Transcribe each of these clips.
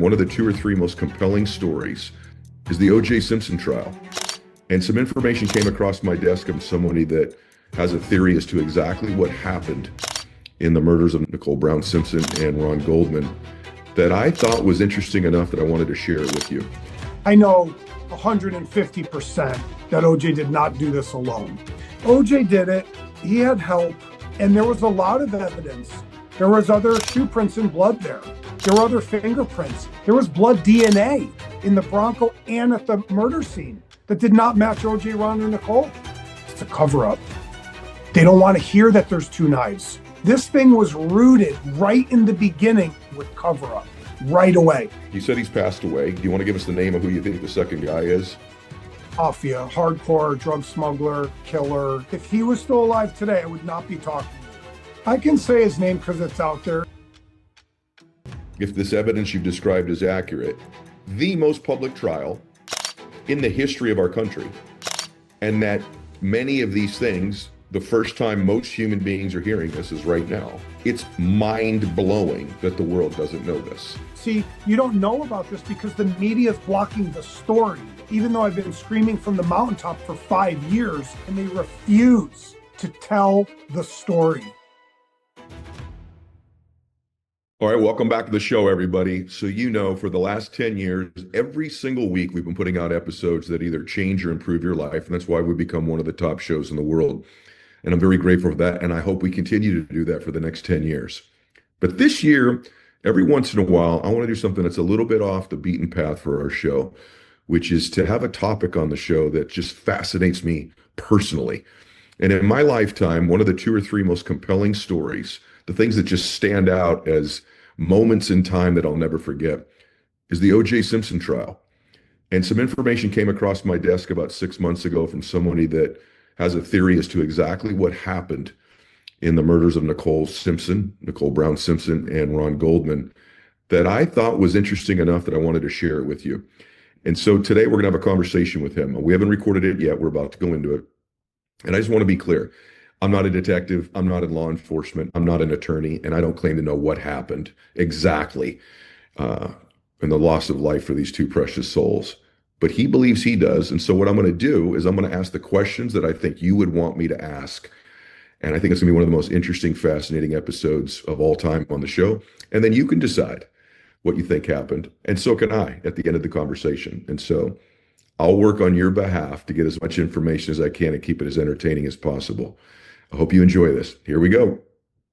One of the two or three most compelling stories is the O.J. Simpson trial. And some information came across my desk of somebody that has a theory as to exactly what happened in the murders of Nicole Brown Simpson and Ron Goldman that I thought was interesting enough that I wanted to share it with you. I know 150% that OJ did not do this alone. OJ did it, he had help, and there was a lot of evidence. There was other shoe prints and blood there. There were other fingerprints. There was blood DNA in the Bronco and at the murder scene that did not match OJ, Ron, or Nicole. It's a cover-up. They don't want to hear that there's two knives. This thing was rooted right in the beginning with cover-up, right away. You said he's passed away. Do you want to give us the name of who you think the second guy is? Mafia, hardcore, drug smuggler, killer. If he was still alive today, I would not be talking to you. I can say his name because it's out there. If this evidence you've described is accurate, the most public trial in the history of our country, and that many of these things, the first time most human beings are hearing this is right now. It's mind-blowing that the world doesn't know this. See, you don't know about this because the media is blocking the story, even though I've been screaming from the mountaintop for 5 years, and they refuse to tell the story. All right, welcome back to the show, everybody. So you know, for the last 10 years, every single week we've been putting out episodes that either change or improve your life, and that's why we've become one of the top shows in the world. And I'm very grateful for that, and I hope we continue to do that for the next 10 years. But this year, every once in a while, I want to do something that's a little bit off the beaten path for our show, which is to have a topic on the show that just fascinates me personally. And in my lifetime, one of the two or three most compelling stories, the things that just stand out as moments in time that I'll never forget, is the O.J. Simpson trial. And some information came across my desk about 6 months ago from somebody that has a theory as to exactly what happened in the murders of Nicole Brown Simpson, and Ron Goldman that I thought was interesting enough that I wanted to share it with you. And so today we're going to have a conversation with him. We haven't recorded it yet. We're about to go into it. And I just want to be clear. I'm not a detective. I'm not in law enforcement. I'm not an attorney. And I don't claim to know what happened exactly in the loss of life for these two precious souls. But he believes he does. And so what I'm going to do is I'm going to ask the questions that I think you would want me to ask. And I think it's going to be one of the most interesting, fascinating episodes of all time on the show. And then you can decide what you think happened. And so can I at the end of the conversation. And so I'll work on your behalf to get as much information as I can and keep it as entertaining as possible. I hope you enjoy this. Here we go.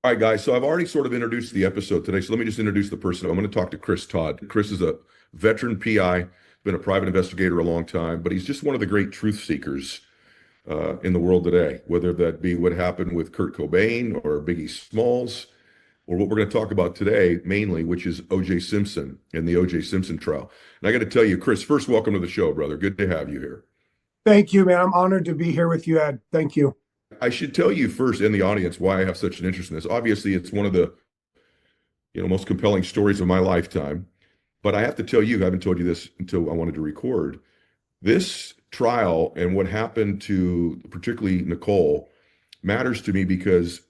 All right, guys. So I've already sort of introduced the episode today. So let me just introduce the person. I'm going to talk to Chris Todd. Chris is a veteran PI, been a private investigator a long time, but he's just one of the great truth seekers in the world today, whether that be what happened with Kurt Cobain or Biggie Smalls, or what we're going to talk about today mainly, which is O.J. Simpson and the O.J. Simpson trial. And I got to tell you, Chris, first, welcome to the show, brother. Good to have you here. Thank you, man. I'm honored to be here with you, Ed. Thank you. I should tell you first in the audience why I have such an interest in this. Obviously, it's one of the most compelling stories of my lifetime. But I have to tell you, I haven't told you this until I wanted to record. This trial and what happened to particularly Nicole matters to me because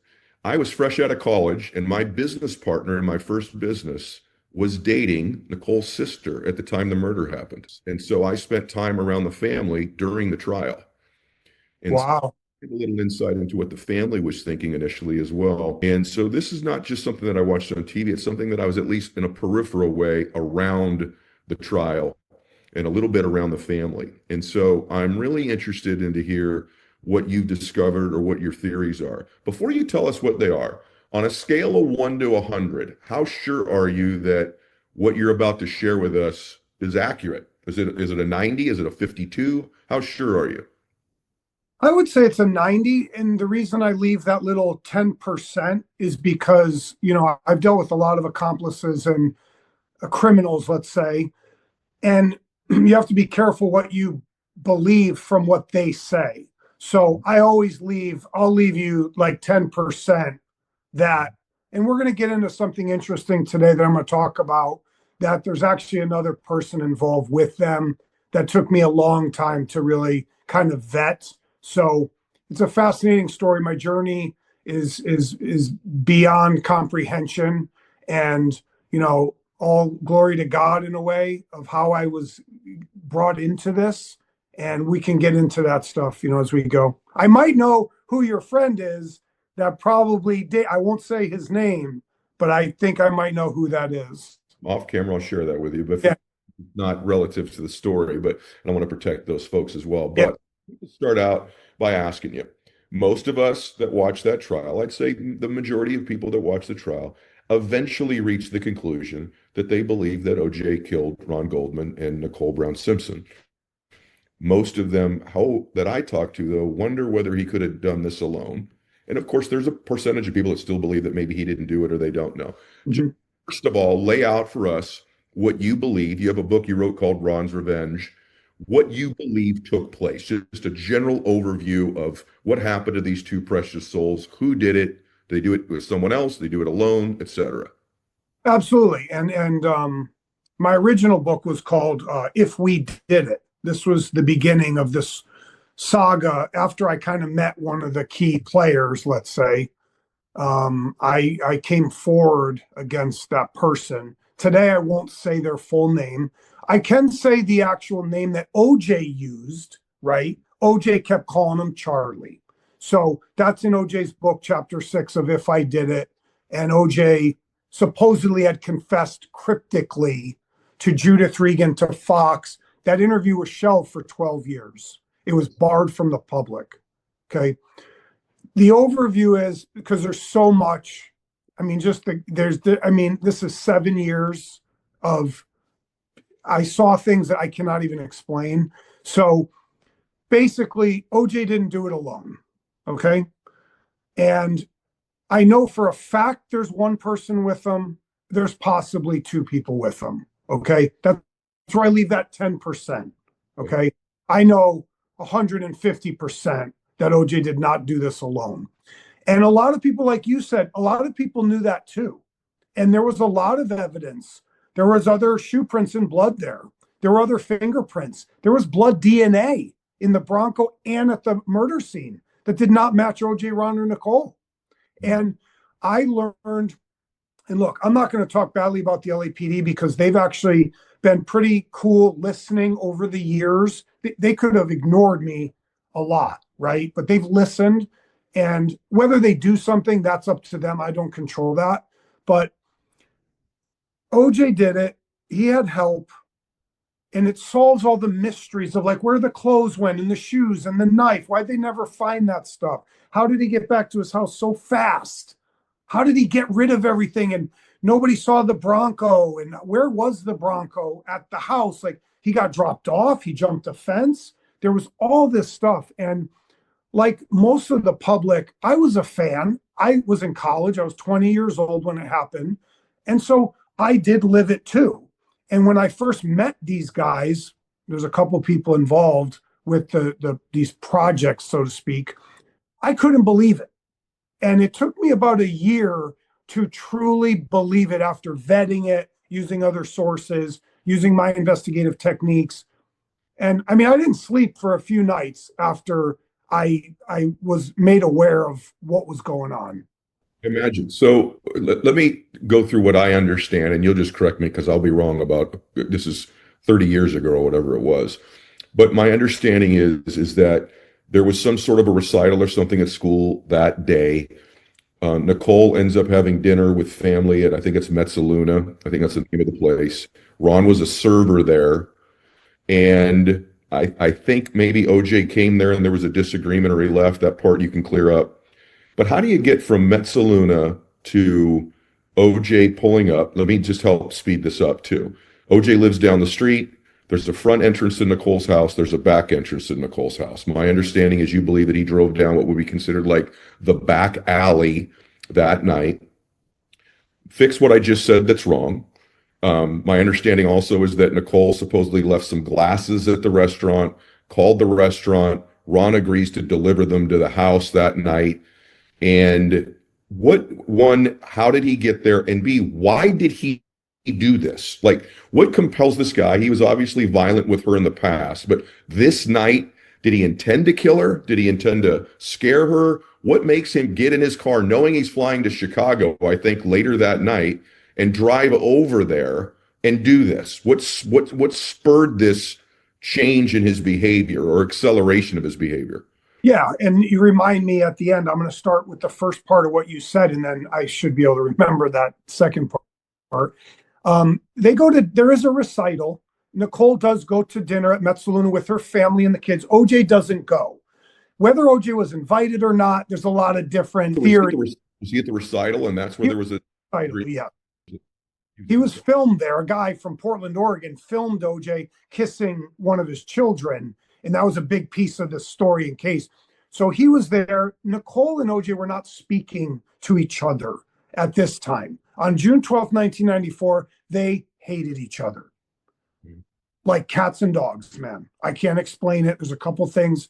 I was fresh out of college and my business partner in my first business was dating Nicole's sister at the time the murder happened. And so I spent time around the family during the trial. And wow. So a little insight into what the family was thinking initially as well. And so this is not just something that I watched on TV. It's something that I was at least in a peripheral way around the trial and a little bit around the family. And so I'm really interested in to hear what you've discovered or what your theories are. Before you tell us what they are, on a scale of 1 to 100, how sure are you that what you're about to share with us is accurate? Is it a 90? Is it a 52? How sure are you? I would say it's a 90. And the reason I leave that little 10% is because, I've dealt with a lot of accomplices and criminals, let's say, and you have to be careful what you believe from what they say. So I'll leave you like 10% that, and we're going to get into something interesting today that I'm going to talk about, that there's actually another person involved with them that took me a long time to really kind of vet. So it's a fascinating story. My journey is beyond comprehension. And, all glory to God in a way of how I was brought into this. And we can get into that stuff, as we go. I might know who your friend is that probably did. I won't say his name, but I think I might know who that is. Off camera, I'll share that with you, but Yeah. not relative to the story, but I want to protect those folks as well. Yeah. But start out by asking you, most of us that watch that trial, I'd say the majority of people that watch the trial eventually reach the conclusion that they believe that OJ killed Ron Goldman and Nicole Brown Simpson. Most of them, how that I talk to though, wonder whether he could have done this alone. And of course, there's a percentage of people that still believe that maybe he didn't do it or they don't know. Mhm. First of all, lay out for us what you believe. You have a book you wrote called Ron's Revenge. What you believe took place, just a general overview of what happened to these two precious souls, who did it, they do it with someone else, they do it alone, etc. Absolutely. And my original book was called If We Did It. This was the beginning of this saga after I kind of met one of the key players, let's say. I came forward against that person. Today, I won't say their full name. I can say the actual name that OJ used, right? OJ kept calling him Charlie. So that's in OJ's book, chapter 6 of If I Did It. And OJ supposedly had confessed cryptically to Judith Regan, to Fox. That interview was shelved for 12 years. It was barred from the public. Okay. The overview is because there's so much. I mean, this is 7 years of, I saw things that I cannot even explain. So basically, OJ didn't do it alone. Okay. And I know for a fact there's one person with them. There's possibly two people with them. Okay. That's where I leave that 10%. Okay. I know 150% that OJ did not do this alone. And a lot of people, like you said, a lot of people knew that too. And there was a lot of evidence. There was other shoe prints and blood there. There were other fingerprints. There was blood DNA in the Bronco and at the murder scene that did not match OJ, Ron, or Nicole. And I learned, and look, I'm not going to talk badly about the LAPD because they've actually been pretty cool listening over the years. They could have ignored me a lot, right? But they've listened. And whether they do something, that's up to them. I don't control that. But OJ did it. He had help. And it solves all the mysteries of like where the clothes went and the shoes and the knife. Why'd they never find that stuff? How did he get back to his house so fast? How did he get rid of everything? And nobody saw the Bronco. And where was the Bronco at the house? Like he got dropped off. He jumped a fence. There was all this stuff. And like most of the public, I was a fan. I was in college. I was 20 years old when it happened. And so I did live it too. And when I first met these guys, there's a couple people involved with these projects, so to speak. I couldn't believe it. And it took me about a year to truly believe it after vetting it, using other sources, using my investigative techniques. And I mean, I didn't sleep for a few nights after I was made aware of what was going on. Imagine. So let me go through what I understand, and you'll just correct me because I'll be wrong about this is 30 years ago or whatever it was. But my understanding is that there was some sort of a recital or something at school that day. Nicole ends up having dinner with family at I think it's Mezzaluna. I think that's the name of the place. Ron was a server there, and I think maybe OJ came there and there was a disagreement or he left. That part you can clear up. But how do you get from Mezzaluna to OJ pulling up? Let me just help speed this up too. OJ lives down the street. There's a front entrance to Nicole's house. There's a back entrance to Nicole's house. My understanding is you believe that he drove down what would be considered like the back alley that night. Fix what I just said that's wrong. My understanding also is that Nicole supposedly left some glasses at the restaurant, called the restaurant. Ron agrees to deliver them to the house that night. And how did he get there? And B, why did he do this? Like, what compels this guy? He was obviously violent with her in the past, but this night, did he intend to kill her? Did he intend to scare her? What makes him get in his car knowing he's flying to Chicago, I think later that night, and drive over there and do this? What spurred this change in his behavior or acceleration of his behavior? Yeah, and you remind me at the end, I'm going to start with the first part of what you said, and then I should be able to remember that second part. There is a recital. Nicole does go to dinner at Metzaluna with her family and the kids. OJ doesn't go. Whether OJ was invited or not, there's a lot of different theories. Was he at the recital, and that's where there was a yeah. He was filmed there. A guy from Portland, Oregon, filmed OJ kissing one of his children, and that was a big piece of the story and case. So he was there. Nicole and OJ were not speaking to each other at this time. On June 12th, 1994, they hated each other. Like cats and dogs, man. I can't explain it. There's a couple things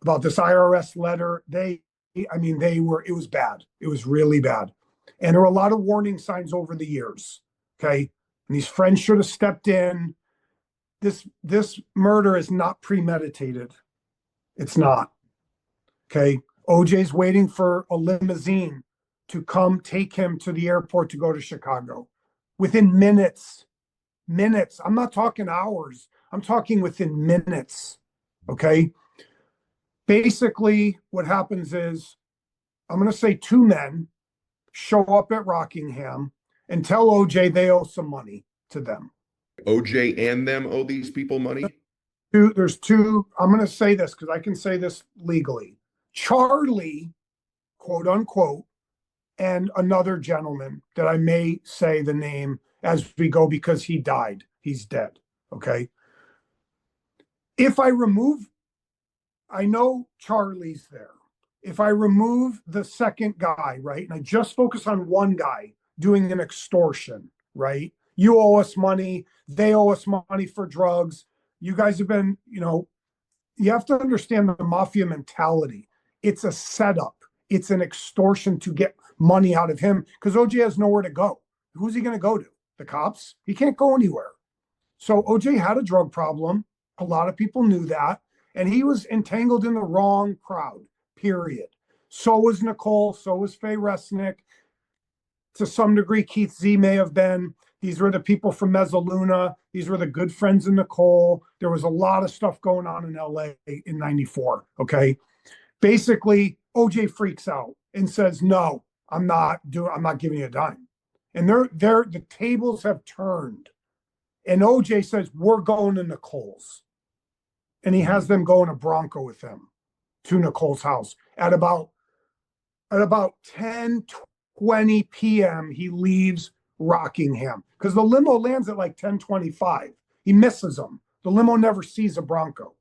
about this IRS letter. It was bad. It was really bad. And there were a lot of warning signs over the years. Okay. And these friends should have stepped in. This murder is not premeditated. It's not. Okay. OJ's waiting for a limousine to come take him to the airport to go to Chicago. Within minutes. I'm not talking hours. I'm talking within minutes. Okay. Basically, what happens is, I'm going to say two men show up at Rockingham and tell OJ they owe some money to them. OJ and them owe these people money? There's two. I'm going to say this because I can say this legally. Charlie, quote unquote, and another gentleman that I may say the name as we go because he died. He's dead. Okay. If I remove, I know Charlie's there. If I remove the second guy, right, and I just focus on one guy doing an extortion, right? You owe us money. They owe us money for drugs. You guys have been, you have to understand the mafia mentality. It's a setup. It's an extortion to get money out of him because OJ has nowhere to go. Who's he going to go to? The cops? He can't go anywhere. So OJ had a drug problem. A lot of people knew that. And he was entangled in the wrong crowd, period. So was Nicole. So was Faye Resnick. To some degree, Keith Z may have been. These were the people from Mezzaluna. These were the good friends of Nicole. There was a lot of stuff going on in LA in 94. Okay. Basically, OJ freaks out and says, no, I'm not giving you a dime. And the tables have turned. And OJ says, we're going to Nicole's. And he has them go in a Bronco with him to Nicole's house. At about 10:20 p.m., he leaves Rockingham because the limo lands at like 10:25. He misses them. The limo never sees a Bronco.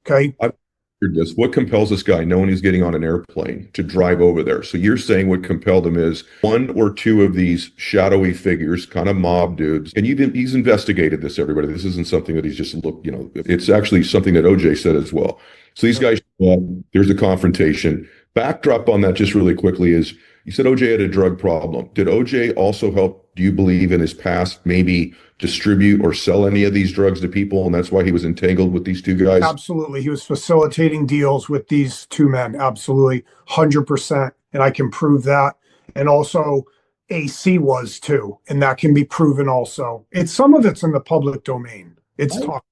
Okay. I've heard this. What compels this guy, knowing he's getting on an airplane, to drive over there? So you're saying what compelled him is one or two of these shadowy figures, kind of mob dudes. And he's investigated this, everybody. This isn't something that he's just looked, it's actually something that OJ said as well. So these guys, there's a confrontation. Backdrop on that just really quickly is, you said OJ had a drug problem. Did OJ also help, do you believe, in his past, maybe distribute or sell any of these drugs to people? And that's why he was entangled with these two guys? Absolutely. He was facilitating deals with these two men. Absolutely. 100%. And I can prove that. And also AC was too. And that can be proven also. Some of it's in the public domain. It's talk.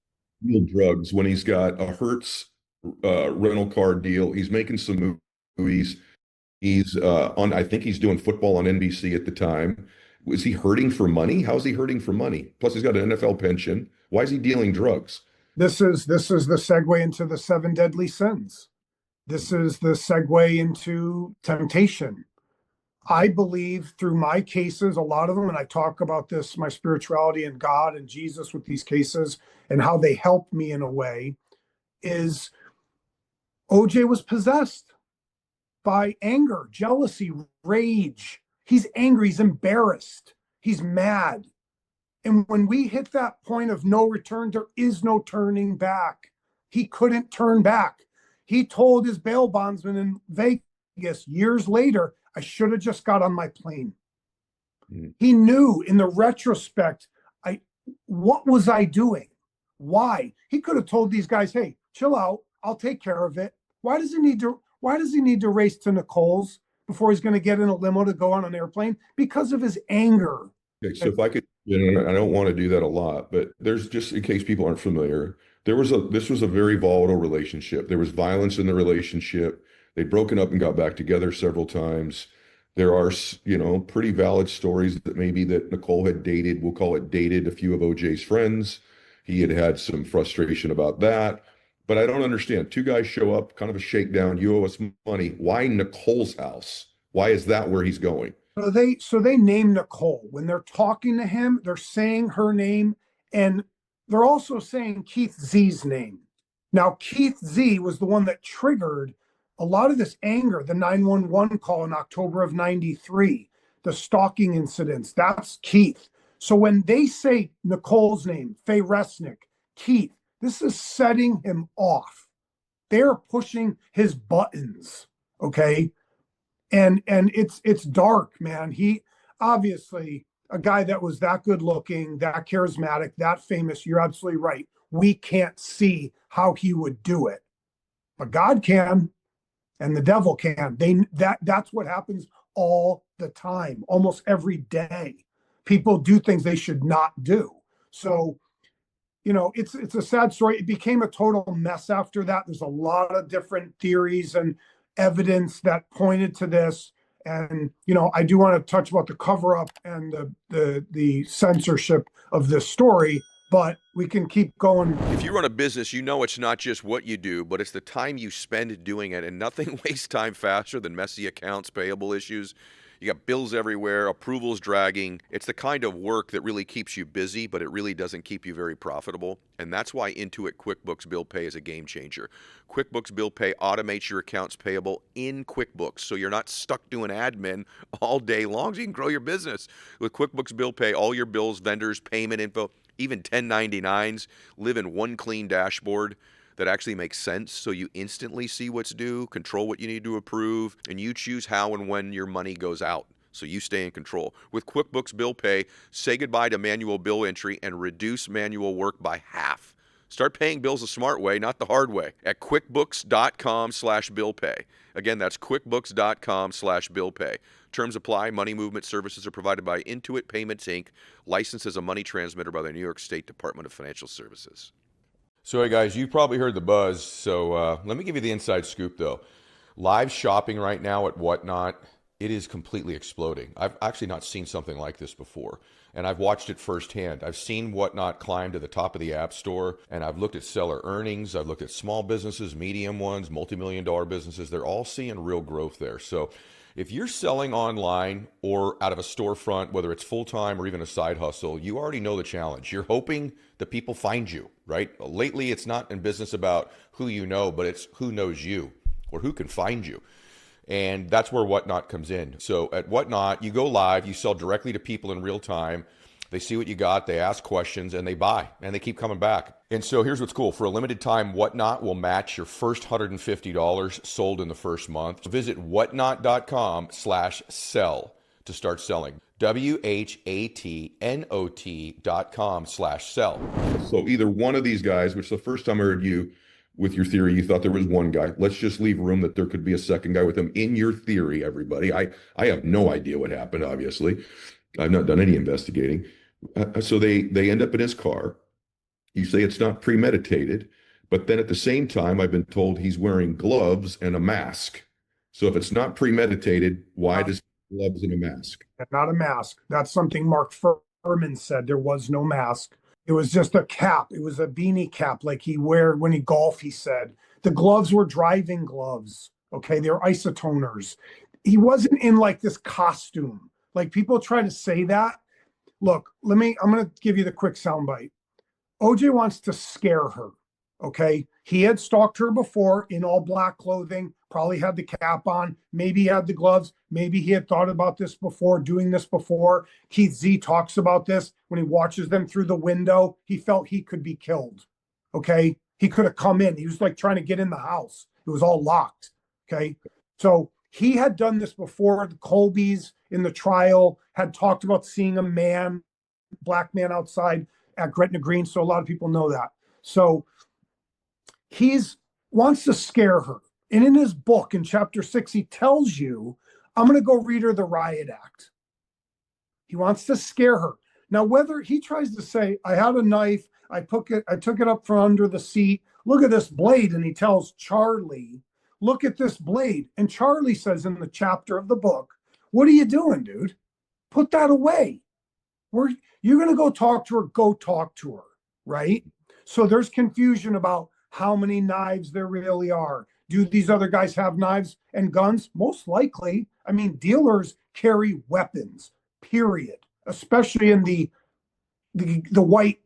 Drugs when he's got a Hertz rental car deal. He's making some movies. He's I think he's doing football on NBC at the time. Was he hurting for money? How's he hurting for money? Plus, he's got an NFL pension. Why is he dealing drugs? This is the segue into the 7 deadly sins. This is the segue into temptation. I believe through my cases, a lot of them, and I talk about this, my spirituality and God and Jesus with these cases and how they helped me in a way, is OJ was possessed by anger, jealousy, rage. He's angry. He's embarrassed. He's mad. And when we hit that point of no return, there is no turning back. He couldn't turn back. He told his bail bondsman in Vegas years later, I should have just got on my plane. He knew in the retrospect, what was I doing? Why? He could have told these guys, hey, chill out. I'll take care of it. Why does he need to race to Nicole's before he's going to get in a limo to go on an airplane? Because of his anger. Okay, so if I could, I don't want to do that a lot, but there's just in case people aren't familiar, this was a very volatile relationship. There was violence in the relationship. They'd broken up and got back together several times. There are, pretty valid stories that maybe that Nicole had dated, we'll call it dated a few of OJ's friends. He had had some frustration about that. But I don't understand. Two guys show up, kind of a shakedown. You owe us money. Why Nicole's house? Why is that where he's going? So they name Nicole when they're talking to him. They're saying her name, and they're also saying Keith Z's name. Now, Keith Z was the one that triggered a lot of this anger. The 911 call in October of '93, the stalking incidents. That's Keith. So when they say Nicole's name, Faye Resnick, Keith, this is setting him off. They're pushing his buttons. Okay, and it's dark, man. He obviously a guy that was that good looking, that charismatic, that famous. You're absolutely right. We can't see how he would do it, but God can, and the devil can. That's what happens all the time, almost every day. People do things they should not do. So it's a sad story. It became a total mess after that. There's a lot of different theories and evidence that pointed to this. And I do want to touch about the cover up and the censorship of this story, but we can keep going. If you run a business, you know it's not just what you do, but it's the time you spend doing it, and nothing wastes time faster than messy accounts payable issues. You got bills everywhere, approvals dragging. It's the kind of work that really keeps you busy, but it really doesn't keep you very profitable. And that's why Intuit QuickBooks Bill Pay is a game changer. QuickBooks Bill Pay automates your accounts payable in QuickBooks, so you're not stuck doing admin all day long, so you can grow your business. With QuickBooks Bill Pay, all your bills, vendors, payment info, even 1099s live in one clean dashboard that actually makes sense, so you instantly see what's due, control what you need to approve, and you choose how and when your money goes out, so you stay in control. With QuickBooks Bill Pay, say goodbye to manual bill entry and reduce manual work by half. Start paying bills the smart way, not the hard way, at quickbooks.com/billpay. Again, that's quickbooks.com/billpay. Terms apply. Money movement services are provided by Intuit Payments, Inc., licensed as a money transmitter by the New York State Department of Financial Services. So, hey guys, you've probably heard the buzz. So, let me give you the inside scoop, though. Live shopping right now at Whatnot, it is completely exploding. I've actually not seen something like this before, and I've watched it firsthand. I've seen Whatnot climb to the top of the App Store, and I've looked at seller earnings. I've looked at small businesses, medium ones, multi-million-dollar businesses. They're all seeing real growth there. So, if you're selling online or out of a storefront, whether it's full-time or even a side hustle, you already know the challenge. You're hoping that people find you, right? Lately, it's not in business about who you know, but it's who knows you or who can find you. And that's where Whatnot comes in. So at Whatnot, you go live, you sell directly to people in real time. They see what you got, they ask questions, and they buy, and they keep coming back. And so here's what's cool. For a limited time, Whatnot will match your first $150 sold in the first month. Visit whatnot.com/sell to start selling. WHATNOT.com/sell. So either one of these guys, which the first time I heard you with your theory, you thought there was one guy. Let's just leave room that there could be a second guy with him in your theory, everybody. I have no idea what happened, obviously. I've not done any investigating. So they end up in his car. You say it's not premeditated, but then at the same time, I've been told he's wearing gloves and a mask. So if it's not premeditated, why does gloves and a mask? Not a mask. That's something Mark Fuhrman said. There was no mask. It was just a cap. It was a beanie cap like he wear when he golf, he said. The gloves were driving gloves. Okay, they're isotoners. He wasn't in like this costume. Like people try to say that. Look, I'm going to give you the quick soundbite. OJ wants to scare her. Okay. He had stalked her before in all black clothing, probably had the cap on. Maybe he had the gloves. Maybe he had thought about this before, doing this before. Keith Z talks about this when he watches them through the window. He felt he could be killed. Okay. He could have come in. He was like trying to get in the house. It was all locked. Okay. So he had done this before. The Colbys in the trial had talked about seeing a man, black man outside at Gretna Green. So a lot of people know that. So he's wants to scare her. And in his book, in chapter 6, he tells you, I'm going to go read her the riot act. He wants to scare her. Now, whether he tries to say, I had a knife, I took it up from under the seat. Look at this blade. And he tells Charlie, look at this blade. And Charlie says in the chapter of the book, what are you doing, dude? Put that away. You're going to go talk to her, right? So there's confusion about how many knives there really are. Do these other guys have knives and guns? Most likely. I mean, dealers carry weapons, period, especially in the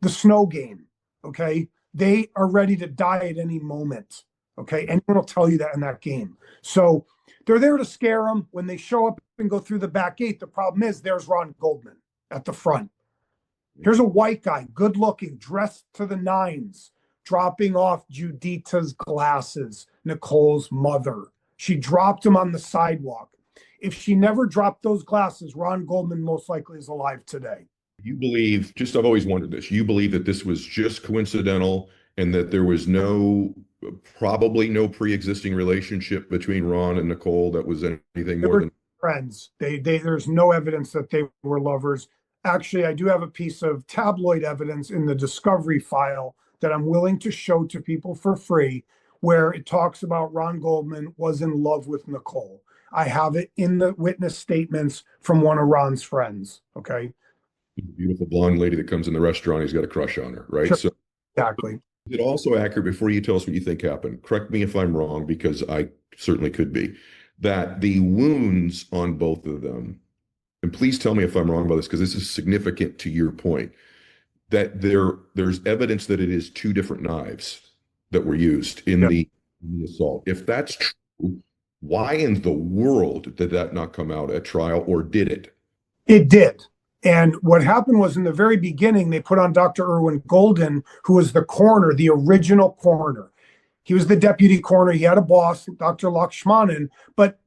snow game. Okay. They are ready to die at any moment. Okay. Anyone will tell you that in that game. So they're there to scare them. When they show up and go through the back gate, the problem is there's Ron Goldman at the front. Here's a white guy, good looking, dressed to the nines, dropping off Judita's glasses, Nicole's mother. She dropped them on the sidewalk. If she never dropped those glasses, Ron Goldman most likely is alive today. You believe, I've always wondered this, you believe that this was just coincidental and that there was probably no pre-existing relationship between Ron and Nicole that was anything more than friends. There's no evidence that they were lovers. Actually, I do have a piece of tabloid evidence in the discovery file that I'm willing to show to people for free, where it talks about Ron Goldman was in love with Nicole. I have it in the witness statements from one of Ron's friends. Okay. Beautiful blonde lady that comes in the restaurant. He's got a crush on her, right? Sure. So exactly. is it also accurate, before you tell us what you think happened, correct me if I'm wrong, because I certainly could be, that the wounds on both of them, and please tell me if I'm wrong about this, because this is significant to your point, that there's evidence that it is two different knives that were used in the assault. If that's true, why in the world did that not come out at trial, or did it? It did. And what happened was, in the very beginning, they put on Dr. Irwin Golden, who was the coroner, the original coroner. He was the deputy coroner. He had a boss, Dr. Lakshmanan, but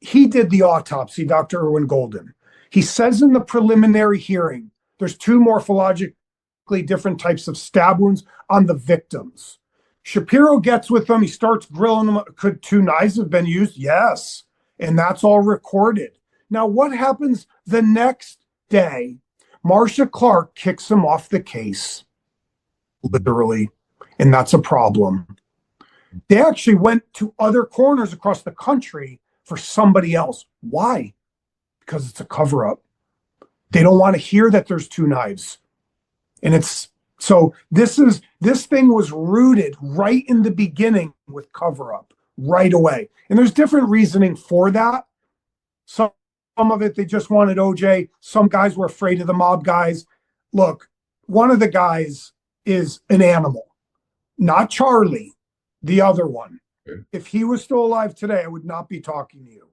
he did the autopsy, Dr. Irwin Golden. He says in the preliminary hearing, there's two morphologically different types of stab wounds on the victims. Shapiro gets with them. He starts grilling them. Could two knives have been used? Yes. And that's all recorded. Now, what happens the next day? Marcia Clark kicks him off the case, literally, and that's a problem. They actually went to other coroners across the country for somebody else. Why? Because it's a cover-up. They don't want to hear that there's two knives. And this thing was rooted right in the beginning with cover-up, right away. And there's different reasoning for that. Some of it, they just wanted OJ. Some guys were afraid of the mob guys. Look, one of the guys is an animal, not Charlie, the other one. Okay. If he was still alive today, I would not be talking to you.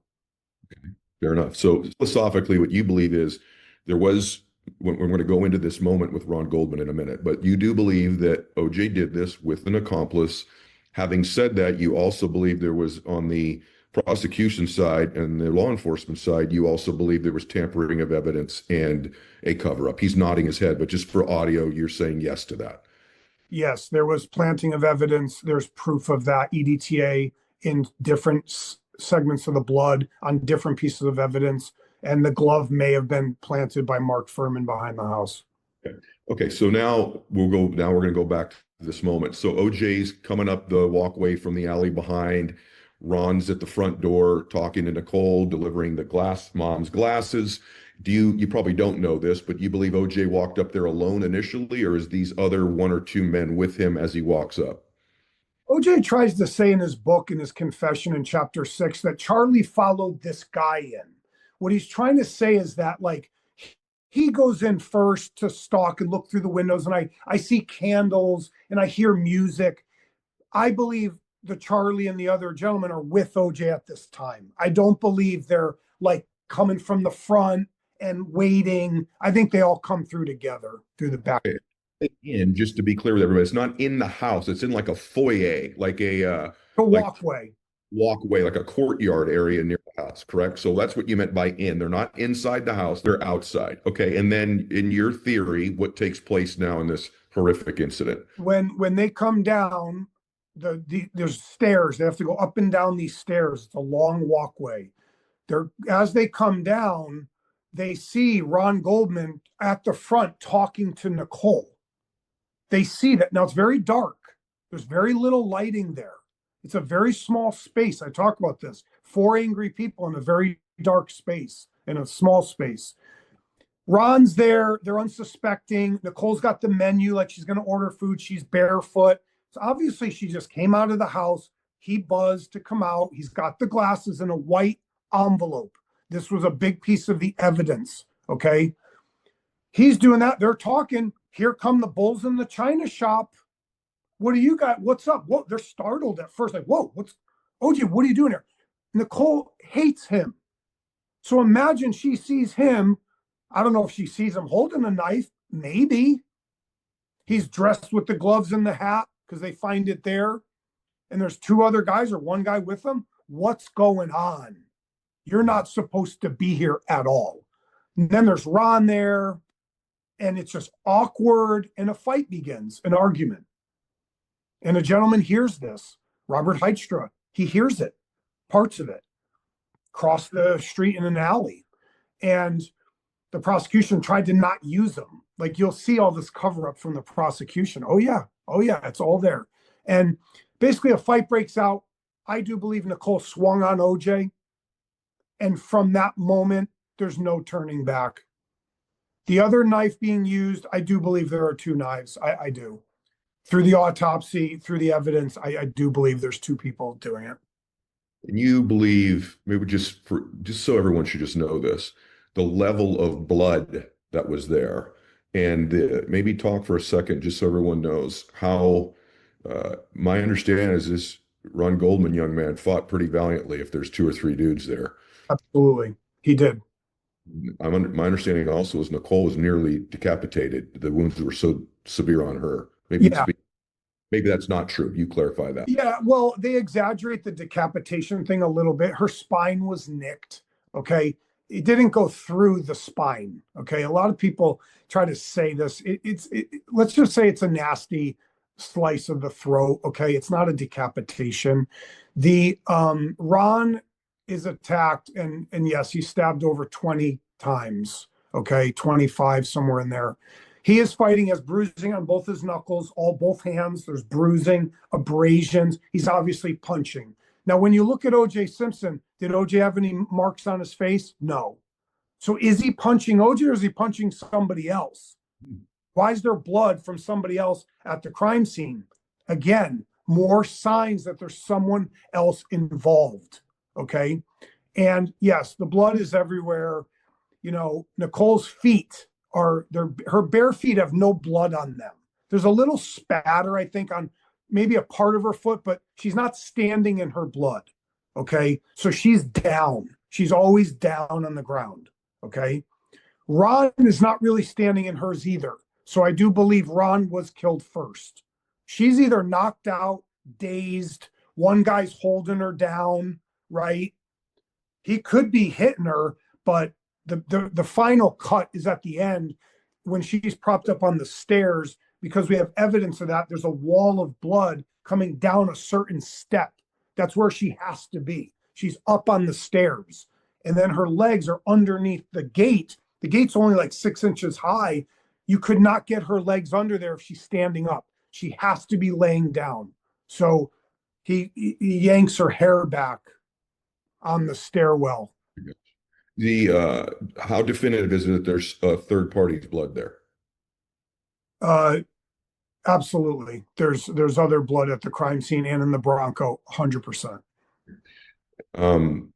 Okay. Fair enough. So philosophically, what you believe is there was, we're going to go into this moment with Ron Goldman in a minute, but you do believe that OJ did this with an accomplice. Having said that, you also believe there was, on the prosecution side and the law enforcement side, you also believe there was tampering of evidence and a cover-up. He's nodding his head, but just for audio, you're saying yes to that. Yes, there was planting of evidence. There's proof of that, EDTA in different segments of the blood on different pieces of evidence. And the glove may have been planted by Mark Fuhrman behind the house. Okay. So now we're going to go back to this moment. So OJ's coming up the walkway from the alley behind. Ron's at the front door talking to Nicole, delivering the mom's glasses. You probably don't know this, but you believe OJ walked up there alone initially, or is these other one or two men with him as he walks up? OJ tries to say in his book, in his confession in chapter 6, that Charlie followed this guy in. What he's trying to say is that, like, he goes in first to stalk and look through the windows, and I see candles and I hear music. I believe the Charlie and the other gentlemen are with OJ at this time. I don't believe they're like coming from the front and waiting. I think they all come through together through the back. And just to be clear with everybody, it's not in the house. It's in like a foyer, like a walkway. Like a courtyard area near the house, correct? So that's what you meant by in. They're not inside the house, they're outside. Okay. And then in your theory, what takes place now in this horrific incident? When they come down, there's stairs. They have to go up and down these stairs. It's a long walkway. As they come down, they see Ron Goldman at the front talking to Nicole. They see that. Now it's very dark. There's very little lighting there. It's a very small space. I talk about this. 4 angry people in a very dark space, in a small space. Ron's there. They're unsuspecting. Nicole's got the menu, like she's going to order food. She's barefoot. So obviously she just came out of the house. He buzzed to come out. He's got the glasses in a white envelope. This was a big piece of the evidence. Okay. He's doing that. They're talking. Here come the bulls in the china shop. What do you got? What's up? Whoa, they're startled at first. Like, whoa, what's OJ? What are you doing here? Nicole hates him. So imagine she sees him. I don't know if she sees him holding a knife. Maybe. He's dressed with the gloves and the hat because they find it there. And there's 2 other guys or 1 guy with them. What's going on? You're not supposed to be here at all. And then there's Ron there. And it's just awkward. And a fight begins, an argument. And a gentleman hears this, Robert Heidstra. He hears it, parts of it, cross the street in an alley. And the prosecution tried to not use them. Like, you'll see all this cover up from the prosecution. Oh, yeah, it's all there. And basically a fight breaks out. I do believe Nicole swung on OJ. And from that moment, there's no turning back. The other knife being used, I do believe there are 2 knives. I do. Through the autopsy, through the evidence, I do believe there's 2 people doing it. And you believe, maybe just so everyone should just know this, the level of blood that was there, and maybe talk for a second, just so everyone knows how, my understanding is this Ron Goldman young man fought pretty valiantly if there's 2 or 3 dudes there. Absolutely. He did. My understanding also is Nicole was nearly decapitated. The wounds were so severe on her. Maybe that's not true. You clarify that. Yeah, well, they exaggerate the decapitation thing a little bit. Her spine was nicked. Okay. It didn't go through the spine. Okay. A lot of people try to say this. Let's just say it's a nasty slice of the throat. Okay. It's not a decapitation. The Ron is attacked, and yes, he's stabbed over 20 times. Okay. 25, somewhere in there. He is fighting, has bruising on both his knuckles, both hands. There's bruising, abrasions. He's obviously punching. Now, when you look at O.J. Simpson, did O.J. have any marks on his face? No. So is he punching O.J. or is he punching somebody else? Why is there blood from somebody else at the crime scene? Again, more signs that there's someone else involved. Okay. And yes, the blood is everywhere. You know, Nicole's feet her bare feet have no blood on them. There's a little spatter, I think, on maybe a part of her foot, but she's not standing in her blood. Okay. So she's down. She's always down on the ground. Okay. Ron is not really standing in hers either. So I do believe Ron was killed first. She's either knocked out, dazed, 1 guy's holding her down, right? He could be hitting her, but the final cut is at the end when she's propped up on the stairs, because we have evidence of that. There's a wall of blood coming down a certain step. That's where she has to be. She's up on the stairs, and then her legs are underneath the gate. The gate's only like 6 inches high. You could not get her legs under there if she's standing up. She has to be laying down. So he yanks her hair back on the stairwell. How definitive is it that there's a 3rd party's blood there? Absolutely. There's other blood at the crime scene and in the Bronco, 100%.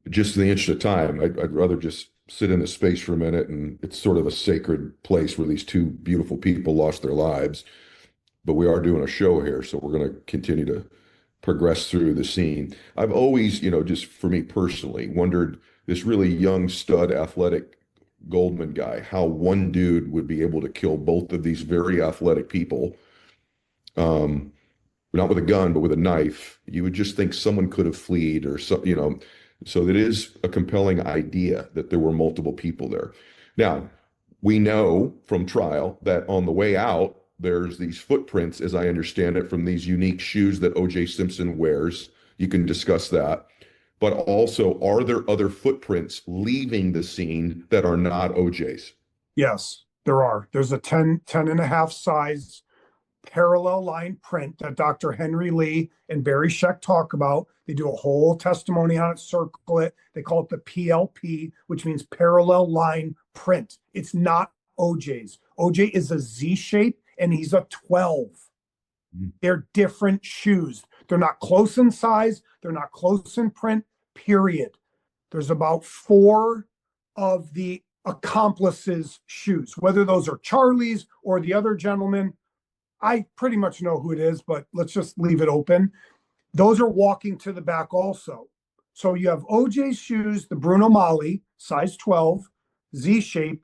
Just in the interest of time, I'd rather just sit in the space for a minute, and it's sort of a sacred place where these 2 beautiful people lost their lives. But we are doing a show here, so we're going to continue to progress through the scene. I've always, just for me personally, wondered, this really young stud athletic Goldman guy, how one dude would be able to kill both of these very athletic people, not with a gun, but with a knife. You would just think someone could have fled or so, so it is a compelling idea that there were multiple people there. Now, we know from trial that on the way out, there's these footprints, as I understand it, from these unique shoes that O.J. Simpson wears. You can discuss that. but also, are there other footprints leaving the scene that are not OJ's? Yes, there are. There's a 10 and a half size parallel line print that Dr. Henry Lee and Barry Scheck talk about. They do a whole testimony on it, circle it. They call it the PLP, which means parallel line print. It's not OJ's. OJ is a Z shape and he's a 12. They're different shoes. They're not close in size. They're not close in print, period. There's about 4 of the accomplices' shoes, whether those are Charlie's or the other gentleman. I pretty much know who it is, but let's just leave it open. Those are walking to the back also. So you have OJ's shoes, the Bruno Mali, size 12, Z shape,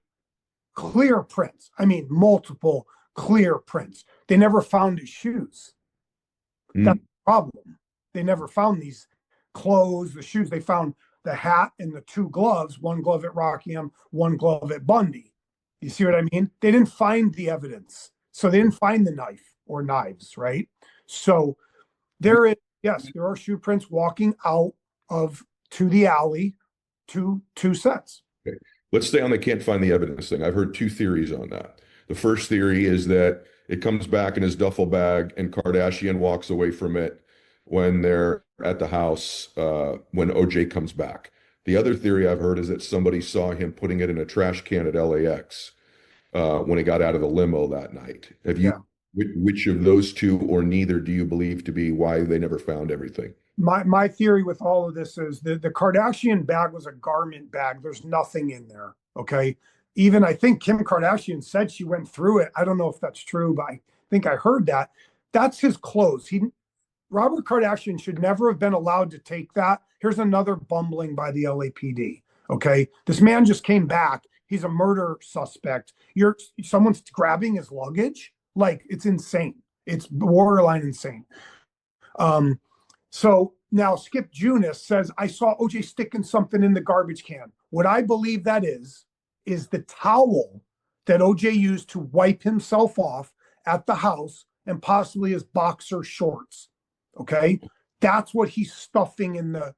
clear prints. I mean, multiple clear prints. They never found his shoes. That's the problem. They never found these clothes, the shoes. They found the hat and the 2 gloves, 1 glove at Rockingham, 1 glove at Bundy. You see what I mean? They didn't find the evidence. So they didn't find the knife or knives, right? So there is, yes, there are shoe prints walking out of to the alley, two sets. Okay. Let's stay on the can't find the evidence thing. I've heard 2 theories on that. The first theory is that it comes back in his duffel bag and Kardashian walks away from it when they're at the house, when OJ comes back. The other theory I've heard is that somebody saw him putting it in a trash can at LAX when he got out of the limo that night. Have you, which of those 2 or neither do you believe to be why they never found everything? My theory with all of this is the Kardashian bag was a garment bag. There's nothing in there. Okay. Even I think Kim Kardashian said she went through it. I don't know if that's true, but I think I heard that. That's his clothes. Robert Kardashian should never have been allowed to take that. Here's another bumbling by the LAPD. Okay. This man just came back. He's a murder suspect. Someone's grabbing his luggage. Like, it's insane. It's borderline insane. So now Skip Junis says, I saw OJ sticking something in the garbage can. What I believe that is the towel that OJ used to wipe himself off at the house and possibly his boxer shorts. Okay. That's what he's stuffing in the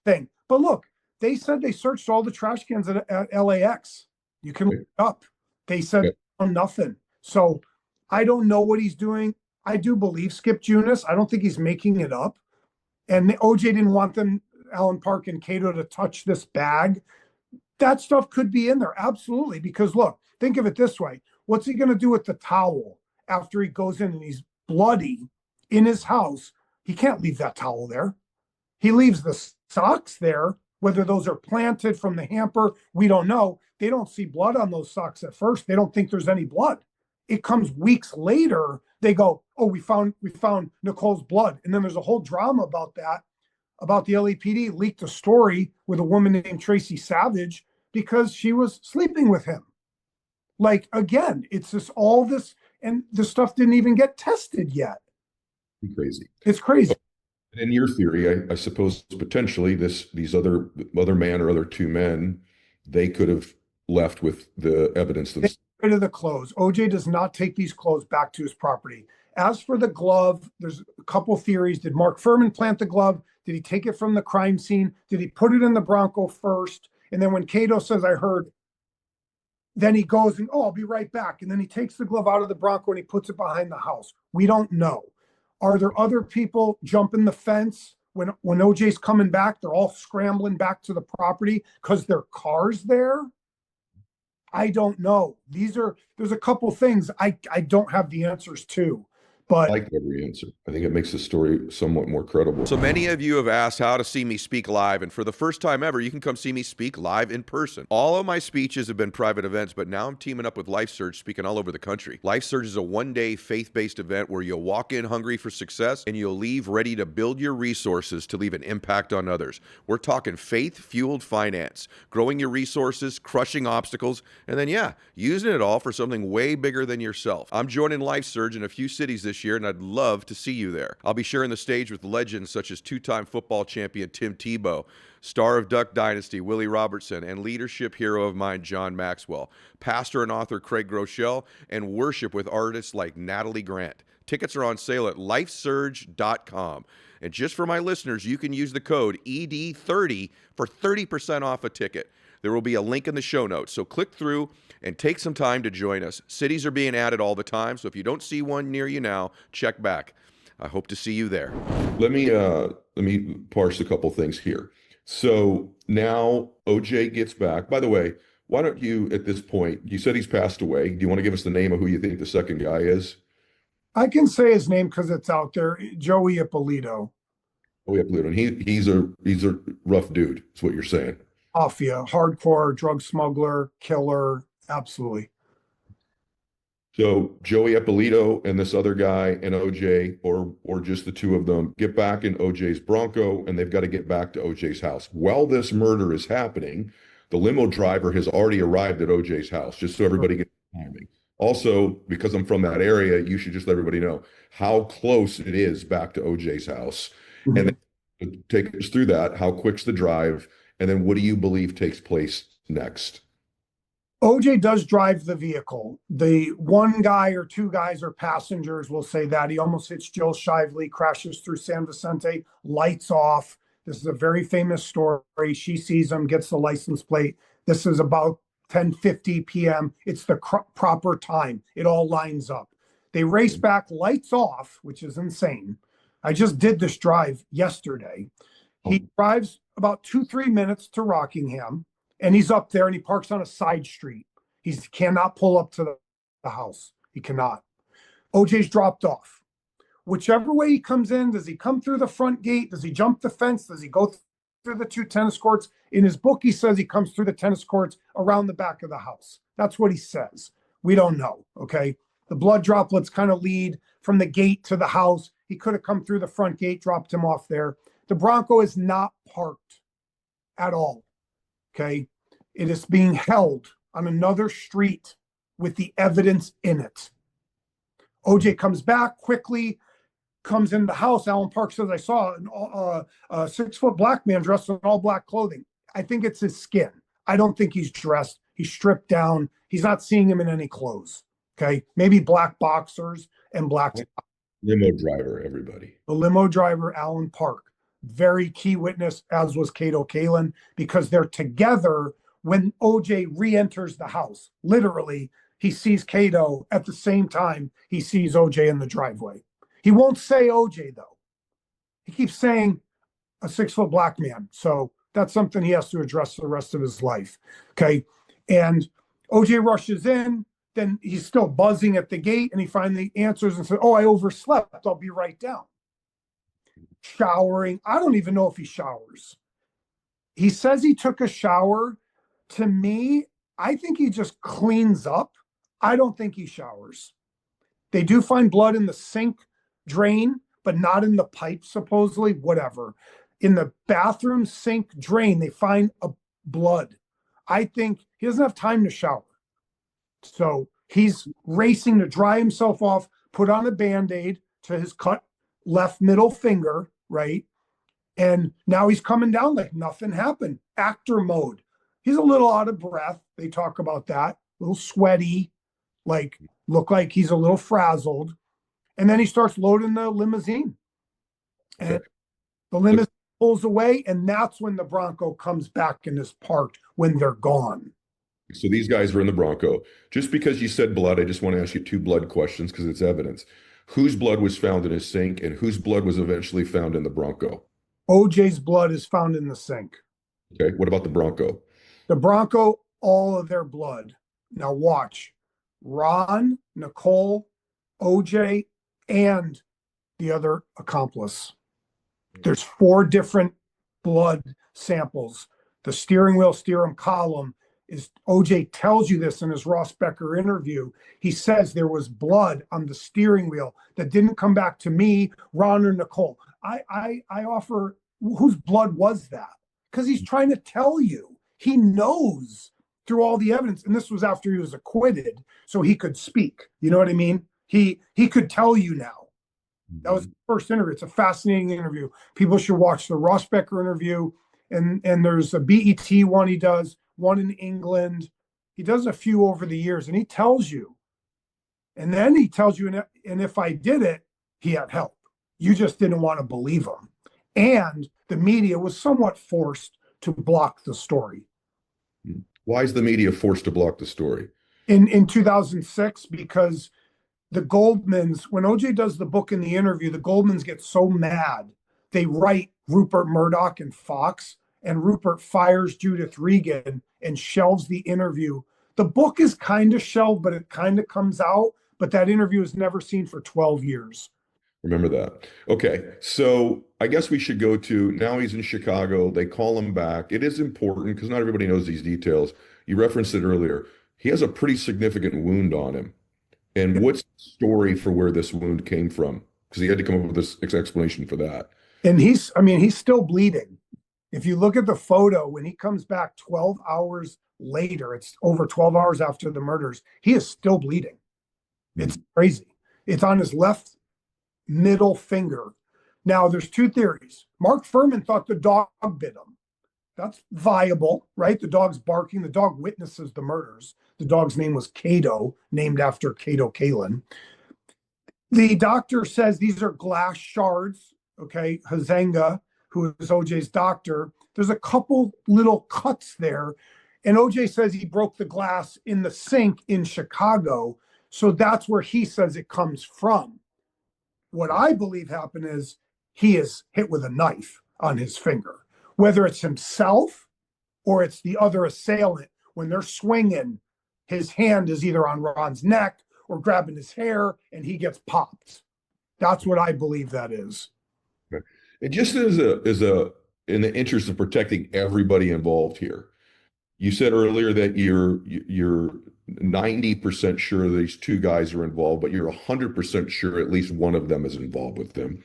thing. But look, they said they searched all the trash cans at LAX. You can look it up. They said nothing. So I don't know what he's doing. I do believe Skip Junis. I don't think he's making it up. And OJ didn't want them, Alan Park and Cato, to touch this bag. That stuff could be in there. Absolutely. Because look, think of it this way. What's he going to do with the towel after he goes in and he's bloody in his house? He can't leave that towel there. He leaves the socks there, whether those are planted from the hamper. We don't know. They don't see blood on those socks at first. They don't think there's any blood. It comes weeks later. They go, oh, we found Nicole's blood. And then there's a whole drama about that, about the LAPD leaked a story with a woman named Tracy Savage because she was sleeping with him. Like, again, it's just all this, and the stuff didn't even get tested yet. Crazy. It's crazy. In your theory, I suppose potentially these other man or other 2 men, they could have left with the evidence themselves. Rid of the clothes. OJ does not take these clothes back to his property. As for the glove, there's a couple theories. Did Mark Fuhrman plant the glove? Did he take it from the crime scene? Did he put it in the Bronco first? And then when Cato says, I heard, then he goes and, oh, I'll be right back. And then he takes the glove out of the Bronco and he puts it behind the house. We don't know. Are there other people jumping the fence when OJ's coming back? They're all scrambling back to the property because their car's there. I don't know. There's a couple things I don't have the answers to. But I like every answer. I think it makes the story somewhat more credible. So many of you have asked how to see me speak live, and for the first time ever, you can come see me speak live in person. All of my speeches have been private events, but now I'm teaming up with LifeSurge, speaking all over the country. LifeSurge is a one-day faith-based event where you'll walk in hungry for success, and you'll leave ready to build your resources to leave an impact on others. We're talking faith-fueled finance, growing your resources, crushing obstacles, and then, using it all for something way bigger than yourself. I'm joining LifeSurge in a few cities this year, and I'd love to see you there. I'll be sharing the stage with legends such as 2-time football champion Tim Tebow, star of Duck Dynasty Willie Robertson, and leadership hero of mine John Maxwell, pastor and author Craig Groeschel, and worship with artists like Natalie Grant. Tickets are on sale at lifesurge.com. And just for my listeners, you can use the code ED30 for 30% off a ticket. There will be a link in the show notes, so click through and take some time to join us. Cities are being added all the time, so if you don't see one near you now, check back. I hope to see you there. Let me parse a couple things here. So now OJ gets back. By the way, why don't you, at this point, you said he's passed away. Do you want to give us the name of who you think the second guy is? I can say his name because it's out there. Joey Ippolito. Oh, yeah, and he's a rough dude. Is what you're saying. Mafia, hardcore drug smuggler, killer, absolutely. So Joey Ippolito and this other guy and OJ, or just the two of them, get back in OJ's Bronco, and they've got to get back to OJ's house. While this murder is happening, the limo driver has already arrived at OJ's house, just so everybody gets timing. Also, because I'm from that area, you should just let everybody know how close it is back to OJ's house. Mm-hmm. And then take us through that. How quick's the drive? And then what do you believe takes place next? OJ does drive the vehicle. The one guy or two guys are passengers, will say that. He almost hits Jill Shively, crashes through San Vicente, lights off. This is a very famous story. She sees him, gets the license plate. This is about 10:50 p.m. It's the proper time. It all lines up. They race back, lights off, which is insane. I just did this drive yesterday. He drives about 2-3 minutes to Rockingham, and he's up there and he parks on a side street. He cannot pull up to the house. He cannot. OJ's dropped off. Whichever way he comes in, does he come through the front gate? Does he jump the fence? Does he go through the 2 tennis courts? In his book, he says he comes through the tennis courts around the back of the house. That's what he says. We don't know, okay? The blood droplets kind of lead from the gate to the house. He could have come through the front gate, dropped him off there. The Bronco is not parked at all, okay? It is being held on another street with the evidence in it. OJ comes back quickly, comes in the house. Alan Park says, I saw a 6-foot black man dressed in all black clothing. I think it's his skin. I don't think he's dressed. He's stripped down. He's not seeing him in any clothes, okay? Maybe black boxers and black. Limo driver, everybody. The limo driver, Alan Park. Very key witness, as was Kato Kalin, because they're together when OJ re-enters the house. Literally, he sees Kato at the same time he sees OJ in the driveway. He won't say OJ, though. He keeps saying a 6-foot black man. So that's something he has to address for the rest of his life. Okay. And OJ rushes in. Then he's still buzzing at the gate, and he finally answers and says, oh, I overslept. I'll be right down. Showering. I don't even know if he showers. He says he took a shower. To me, I think he just cleans up. I don't think he showers. They do find blood in the sink drain, but not in the pipe, supposedly, whatever. In the bathroom sink drain, they find a blood. I think he doesn't have time to shower. So he's racing to dry himself off, put on a Band-Aid to his cut left middle finger, right? And now he's coming down like nothing happened. Actor mode. He's a little out of breath. They talk about that. A little sweaty, like look like he's a little frazzled. And then he starts loading the limousine. And the limousine pulls away, and that's when the Bronco comes back and is parked when they're gone. So these guys are in the Bronco. Just because you said blood, I just want to ask you 2 blood questions because it's evidence. Whose blood was found in his sink, and whose blood was eventually found in the Bronco? OJ's blood is found in the sink. Okay, what about the Bronco? The Bronco, all of their blood. Now watch. Ron, Nicole, OJ, and the other accomplice. There's 4 different blood samples. The steering wheel, steering column is, OJ tells you this in his Ross Becker interview. He says there was blood on the steering wheel that didn't come back to me, Ron, or Nicole. I offer, whose blood was that? Because he's trying to tell you. He knows through all the evidence, and this was after he was acquitted, so he could speak. You know what I mean? He could tell you now. That was the first interview. It's a fascinating interview. People should watch the Ross Becker interview, and there's a BET one he does, one in England. He does a few over the years, and he tells you. And then he tells you, and if I did it, he had help. You just didn't want to believe him. And the media was somewhat forced to block the story. Why is the media forced to block the story? In 2006, because the Goldmans, when OJ does the book and the interview, the Goldmans get so mad. They write Rupert Murdoch and Fox, and Rupert fires Judith Regan and shelves the interview. The book is kind of shelved, but it kind of comes out. But that interview is never seen for 12 years. Remember that. Okay, so I guess we should go to, now he's in Chicago. They call him back. It is important because not everybody knows these details. You referenced it earlier. He has a pretty significant wound on him. And what's the story for where this wound came from? Because he had to come up with this explanation for that. And he's still bleeding. If you look at the photo, when he comes back 12 hours later, it's over 12 hours after the murders, he is still bleeding. It's crazy. It's on his left middle finger. Now, there's two theories. Mark Fuhrman thought the dog bit him. That's viable, right? The dog's barking. The dog witnesses the murders. The dog's name was Cato, named after Cato Kalin. The doctor says these are glass shards, okay? Hazenga, who is OJ's doctor, there's a couple little cuts there. And OJ says he broke the glass in the sink in Chicago. So that's where he says it comes from. What I believe happened is he is hit with a knife on his finger, whether it's himself or it's the other assailant. When they're swinging, his hand is either on Ron's neck or grabbing his hair and he gets popped. That's what I believe that is. And just in the interest of protecting everybody involved here, you said earlier that you're 90% sure these two guys are involved, but you're 100% sure at least one of them is involved with them.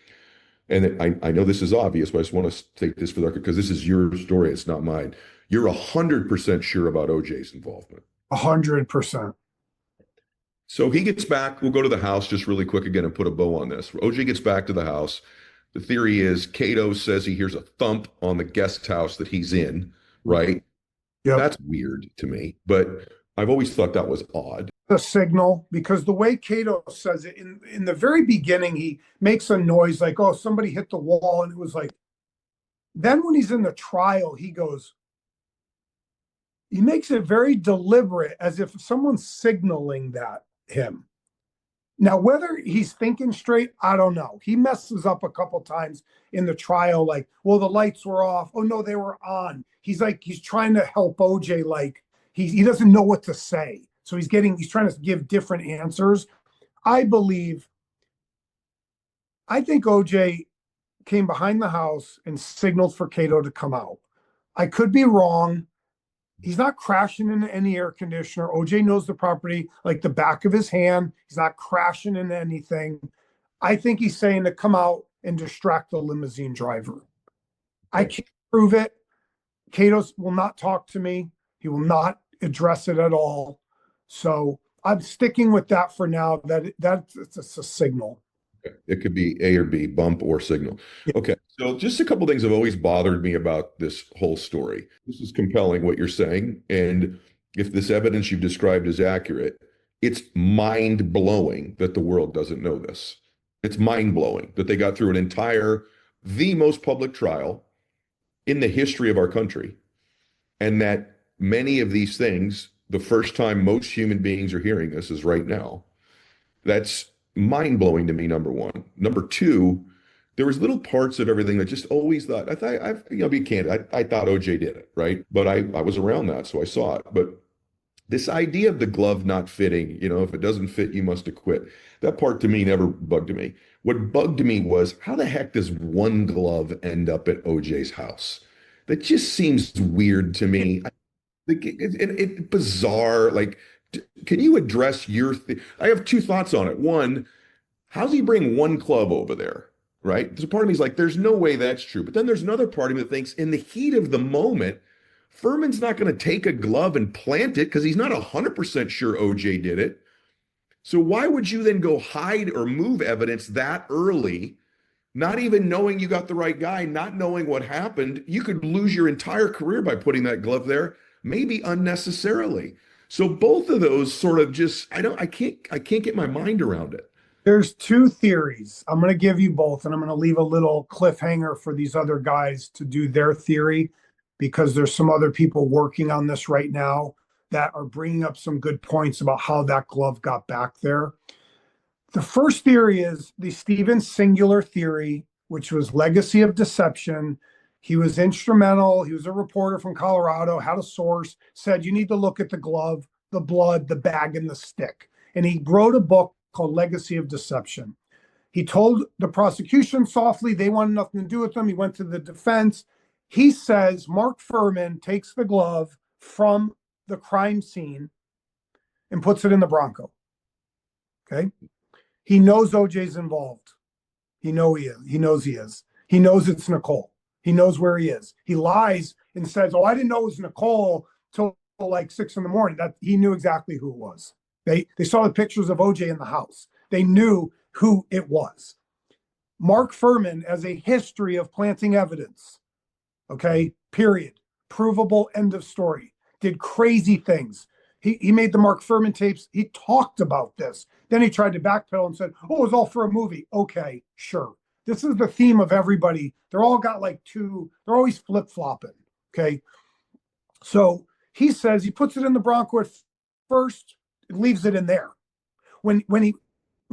And I know this is obvious, but I just want to take this for the record because this is your story, it's not mine. You're 100% sure about OJ's involvement. 100%. So he gets back. We'll go to the house just really quick again and put a bow on this. OJ gets back to the house. The theory is Cato says he hears a thump on the guest house that he's in, right? Yeah, that's weird to me, but I've always thought that was odd. The signal, because the way Cato says it in the very beginning, he makes a noise like, oh, somebody hit the wall. And it was like, then when he's in the trial, he makes it very deliberate, as if someone's signaling that him. Now, whether he's thinking straight, I don't know. He messes up a couple times in the trial, like, well, the lights were off. Oh, no, they were on. He's trying to help OJ, like he doesn't know what to say. So he's trying to give different answers. I think OJ came behind the house and signaled for Cato to come out. I could be wrong. He's not crashing into any air conditioner. OJ knows the property like the back of his hand. He's not crashing into anything. I think he's saying to come out and distract the limousine driver. I can't prove it. Cato will not talk to me. He will not address it at all. So I'm sticking with that for now. That's a signal. It could be A or B, bump or signal. Okay, so just a couple things have always bothered me about this whole story. This is compelling what you're saying, and if this evidence you've described is accurate, it's mind-blowing that the world doesn't know this. It's mind-blowing that they got through the most public trial in the history of our country, and that many of these things, the first time most human beings are hearing this is right now. That's mind-blowing to me, number one. Number two, there was little parts of everything that just always thought, be candid, I thought OJ did it, right? But I was around that, so I saw it. But this idea of the glove not fitting, if it doesn't fit, you must acquit. That part to me never bugged me. What bugged me was, how the heck does one glove end up at OJ's house? That just seems weird to me. It's bizarre. Like, can you address I have two thoughts on it. One, how's he bring one club over there, right? There's a part of me is like, there's no way that's true. But then there's another part of me that thinks in the heat of the moment, Fuhrman's not going to take a glove and plant it because he's not 100% sure OJ did it. So why would you then go hide or move evidence that early, not even knowing you got the right guy, not knowing what happened? You could lose your entire career by putting that glove there, maybe unnecessarily. So both of those sort of just, I can't get my mind around it. There's two theories. I'm going to give you both, and I'm going to leave a little cliffhanger for these other guys to do their theory because there's some other people working on this right now that are bringing up some good points about how that glove got back there. The first theory is the Steven Singular theory, which was legacy of deception. He was instrumental. He was a reporter from Colorado, had a source, said you need to look at the glove, the blood, the bag, and the stick. And he wrote a book called Legacy of Deception. He told the prosecution softly they wanted nothing to do with him. He went to the defense. He says Mark Fuhrman takes the glove from the crime scene and puts it in the Bronco. Okay. He knows OJ's involved. He knows he is. He knows it's Nicole. He knows where he is. He lies and says, "Oh, I didn't know it was Nicole till like 6 a.m." That he knew exactly who it was. They saw the pictures of OJ in the house. They knew who it was. Mark Fuhrman has a history of planting evidence. Okay, period. Provable, end of story. Did crazy things. He made the Mark Fuhrman tapes. He talked about this. Then he tried to backpedal and said, "Oh, it was all for a movie." Okay, sure. This is the theme of everybody. They're all got like two, they're always flip-flopping. Okay. So he says he puts it in the Bronco at first, leaves it in there. When he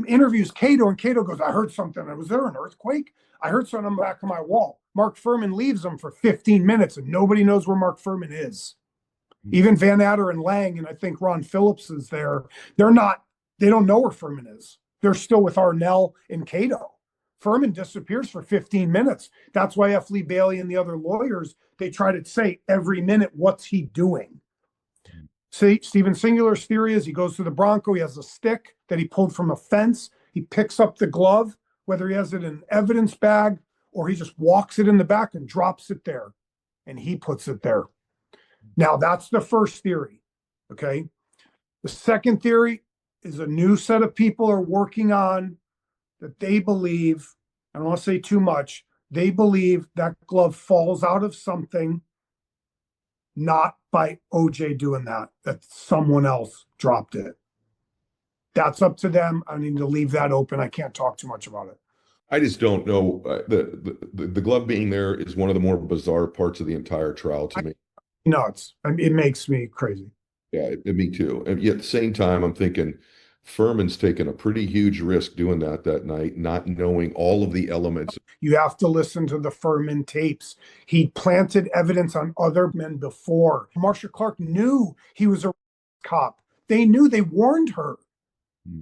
interviews Cato, and Cato goes, "I heard something. Was there an earthquake? I heard something on the back of my wall." Mark Fuhrman leaves him for 15 minutes and nobody knows where Mark Fuhrman is. Even Van Adder and Lang, and I think Ron Phillips is there. They don't know where Fuhrman is. They're still with Arnell and Cato. Fuhrman disappears for 15 minutes. That's why F. Lee Bailey and the other lawyers, they try to say every minute, what's he doing? See, Steven Singular's theory is he goes to the Bronco, he has a stick that he pulled from a fence, he picks up the glove, whether he has it in an evidence bag or he just walks it in the back and drops it there, and he puts it there. Now, that's the first theory, okay? The second theory is a new set of people are working on that they believe, I don't want to say too much, they believe that glove falls out of something, not by OJ doing that someone else dropped it. That's up to them. I need to leave that open. I can't talk too much about it. I just don't know. The glove being there is one of the more bizarre parts of the entire trial to me. Nuts. I mean, it makes me crazy. Yeah, me too. And yet at the same time, I'm thinking Fuhrman's taken a pretty huge risk doing that night, not knowing all of the elements. You have to listen to the Fuhrman tapes. He planted evidence on other men before. Marcia Clark knew he was a cop. They knew, they warned her.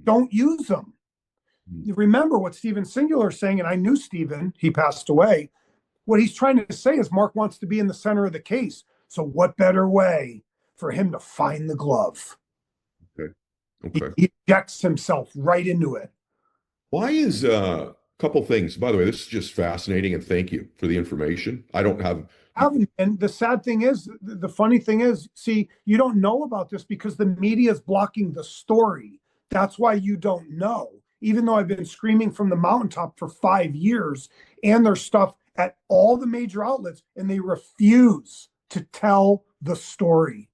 Don't use them. Remember what Steven Singular is saying, and I knew Steven, he passed away. What he's trying to say is Mark wants to be in the center of the case. So what better way for him to find the glove? Okay. He injects himself right into it. Why is a couple things, by the way, this is just fascinating, and thank you for the information. I don't have. And the sad thing is, the funny thing is, see, you don't know about this because the media is blocking the story. That's why you don't know. Even though I've been screaming from the mountaintop for 5 years, and there's stuff at all the major outlets, and they refuse to tell the story.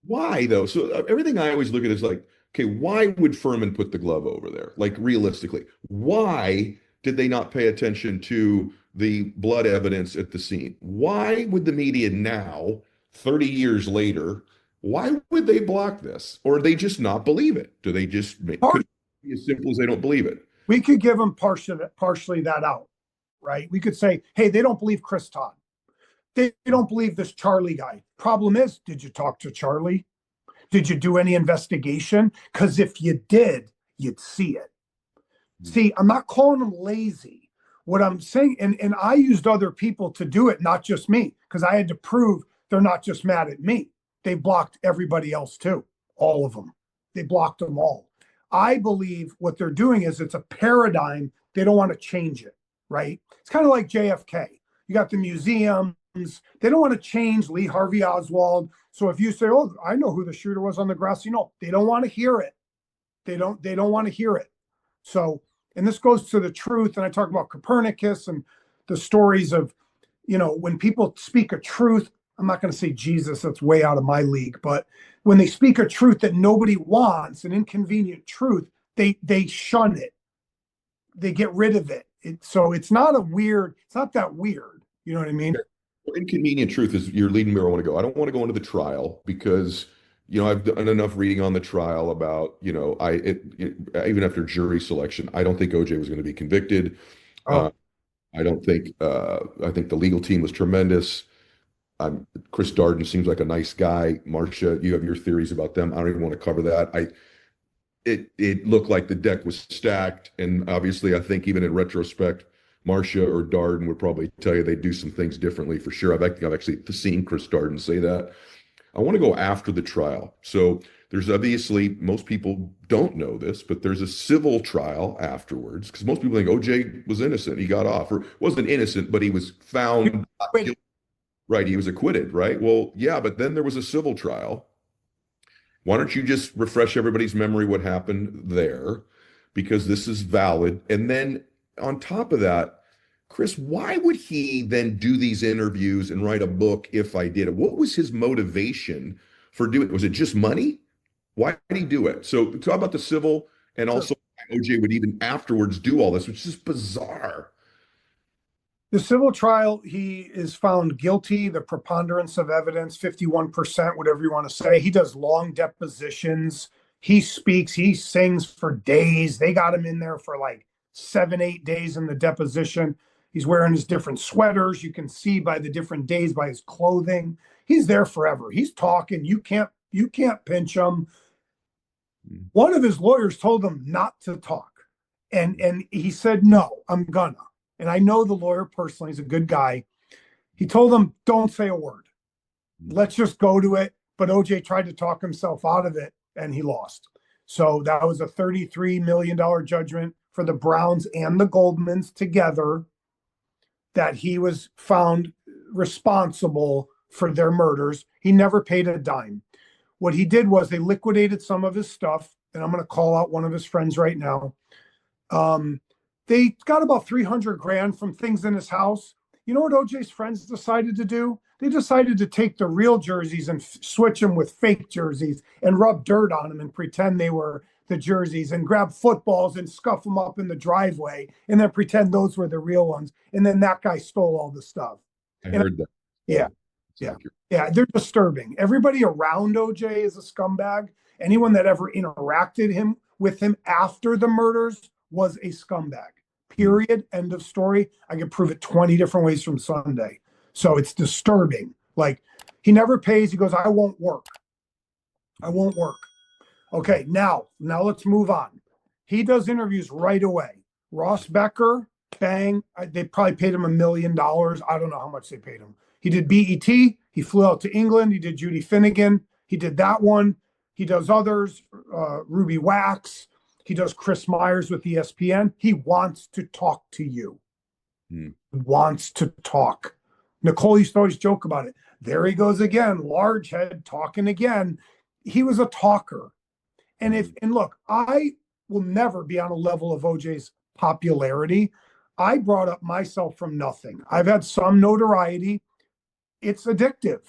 Why though? So everything I always look at is like, okay, why would Fuhrman put the glove over there? Like realistically, why did they not pay attention to the blood evidence at the scene? Why would the media now, 30 years later, why would they block this? Or they just not believe it? Do they just could it be as simple as they don't believe it? We could give them partially that out, right? We could say, hey, they don't believe Chris Todd. They don't believe this Charlie guy. Problem is, did you talk to Charlie? Did you do any investigation? Because if you did, you'd see it. See, I'm not calling them lazy. What I'm saying, and I used other people to do it, not just me, because I had to prove they're not just mad at me. They blocked everybody else too, all of them. They blocked them all. I believe what they're doing is it's a paradigm. They don't want to change it, right? It's kind of like JFK. You got the museum. They don't want to change Lee Harvey Oswald. So if you say, "Oh, I know who the shooter was on the grass," they don't want to hear it. They don't want to hear it. So, and this goes to the truth. And I talk about Copernicus and the stories of, when people speak a truth, I'm not going to say Jesus, that's way out of my league, but when they speak a truth that nobody wants, an inconvenient truth, they shun it. They get rid of it. So it's not that weird. You know what I mean? Well, inconvenient truth is you're leading me where I want to go. I don't want to go into the trial because, I've done enough reading on the trial about, even after jury selection, I don't think OJ was going to be convicted. Oh, I don't think, I think the legal team was tremendous. Chris Darden seems like a nice guy. Marcia, you have your theories about them. I don't even want to cover that. It looked like the deck was stacked, and obviously, I think even in retrospect, Marcia or Darden would probably tell you they'd do some things differently for sure. I've actually seen Chris Darden say that. I want to go after the trial. So there's obviously, most people don't know this, but there's a civil trial afterwards because most people think OJ was innocent. He got off, or wasn't innocent, but he was found not guilty. Right. He was acquitted, right? Well, yeah, but then there was a civil trial. Why don't you just refresh everybody's memory what happened there? Because this is valid. And then on top of that, Chris, why would he then do these interviews and write a book if I did it? What was his motivation for doing it? Was it just money? Why did he do it? So talk about the civil and also OJ would even afterwards do all this, which is just bizarre. the civil trial, he is found guilty. The preponderance of evidence, 51%, whatever you want to say. He does long depositions. He speaks, he sings for days. They got him in there for like 7, 8 days in the deposition. He's wearing his different sweaters. You can see by the different days by his clothing. He's there forever. He's talking. You can't pinch him. One of his lawyers told him not to talk. And he said, no, I'm gonna. And I know the lawyer personally, he's a good guy. He told him, don't say a word. Let's just go to it. But OJ tried to talk himself out of it and he lost. So that was a $33 million judgment for the Browns and the Goldmans together, that he was found responsible for their murders. He never paid a dime. What he did was they liquidated some of his stuff, and I'm going to call out one of his friends right now. They got about 300 grand from things in his house. You know what OJ's friends decided to do? They decided to take the real jerseys and switch them with fake jerseys and rub dirt on them and pretend they were the jerseys, and grab footballs and scuff them up in the driveway and then pretend those were the real ones. And then that guy stole all the stuff. I heard that. Yeah. Yeah, they're disturbing. Everybody around OJ is a scumbag. Anyone that ever interacted with him after the murders was a scumbag. Period. End of story. I can prove it 20 different ways from Sunday. So it's disturbing. Like, he never pays. He goes, I won't work. Okay, now let's move on. He does interviews right away. Ross Becker, bang. They probably paid him $1 million. I don't know how much they paid him. He did BET. He flew out to England. He did Judy Finnegan. He did that one. He does others, Ruby Wax. He does Chris Myers with ESPN. He wants to talk to you. He wants to talk. Nicole used to always joke about it. There he goes again, large head talking again. He was a talker. And look, I will never be on a level of OJ's popularity. I brought up myself from nothing. I've had some notoriety. It's addictive.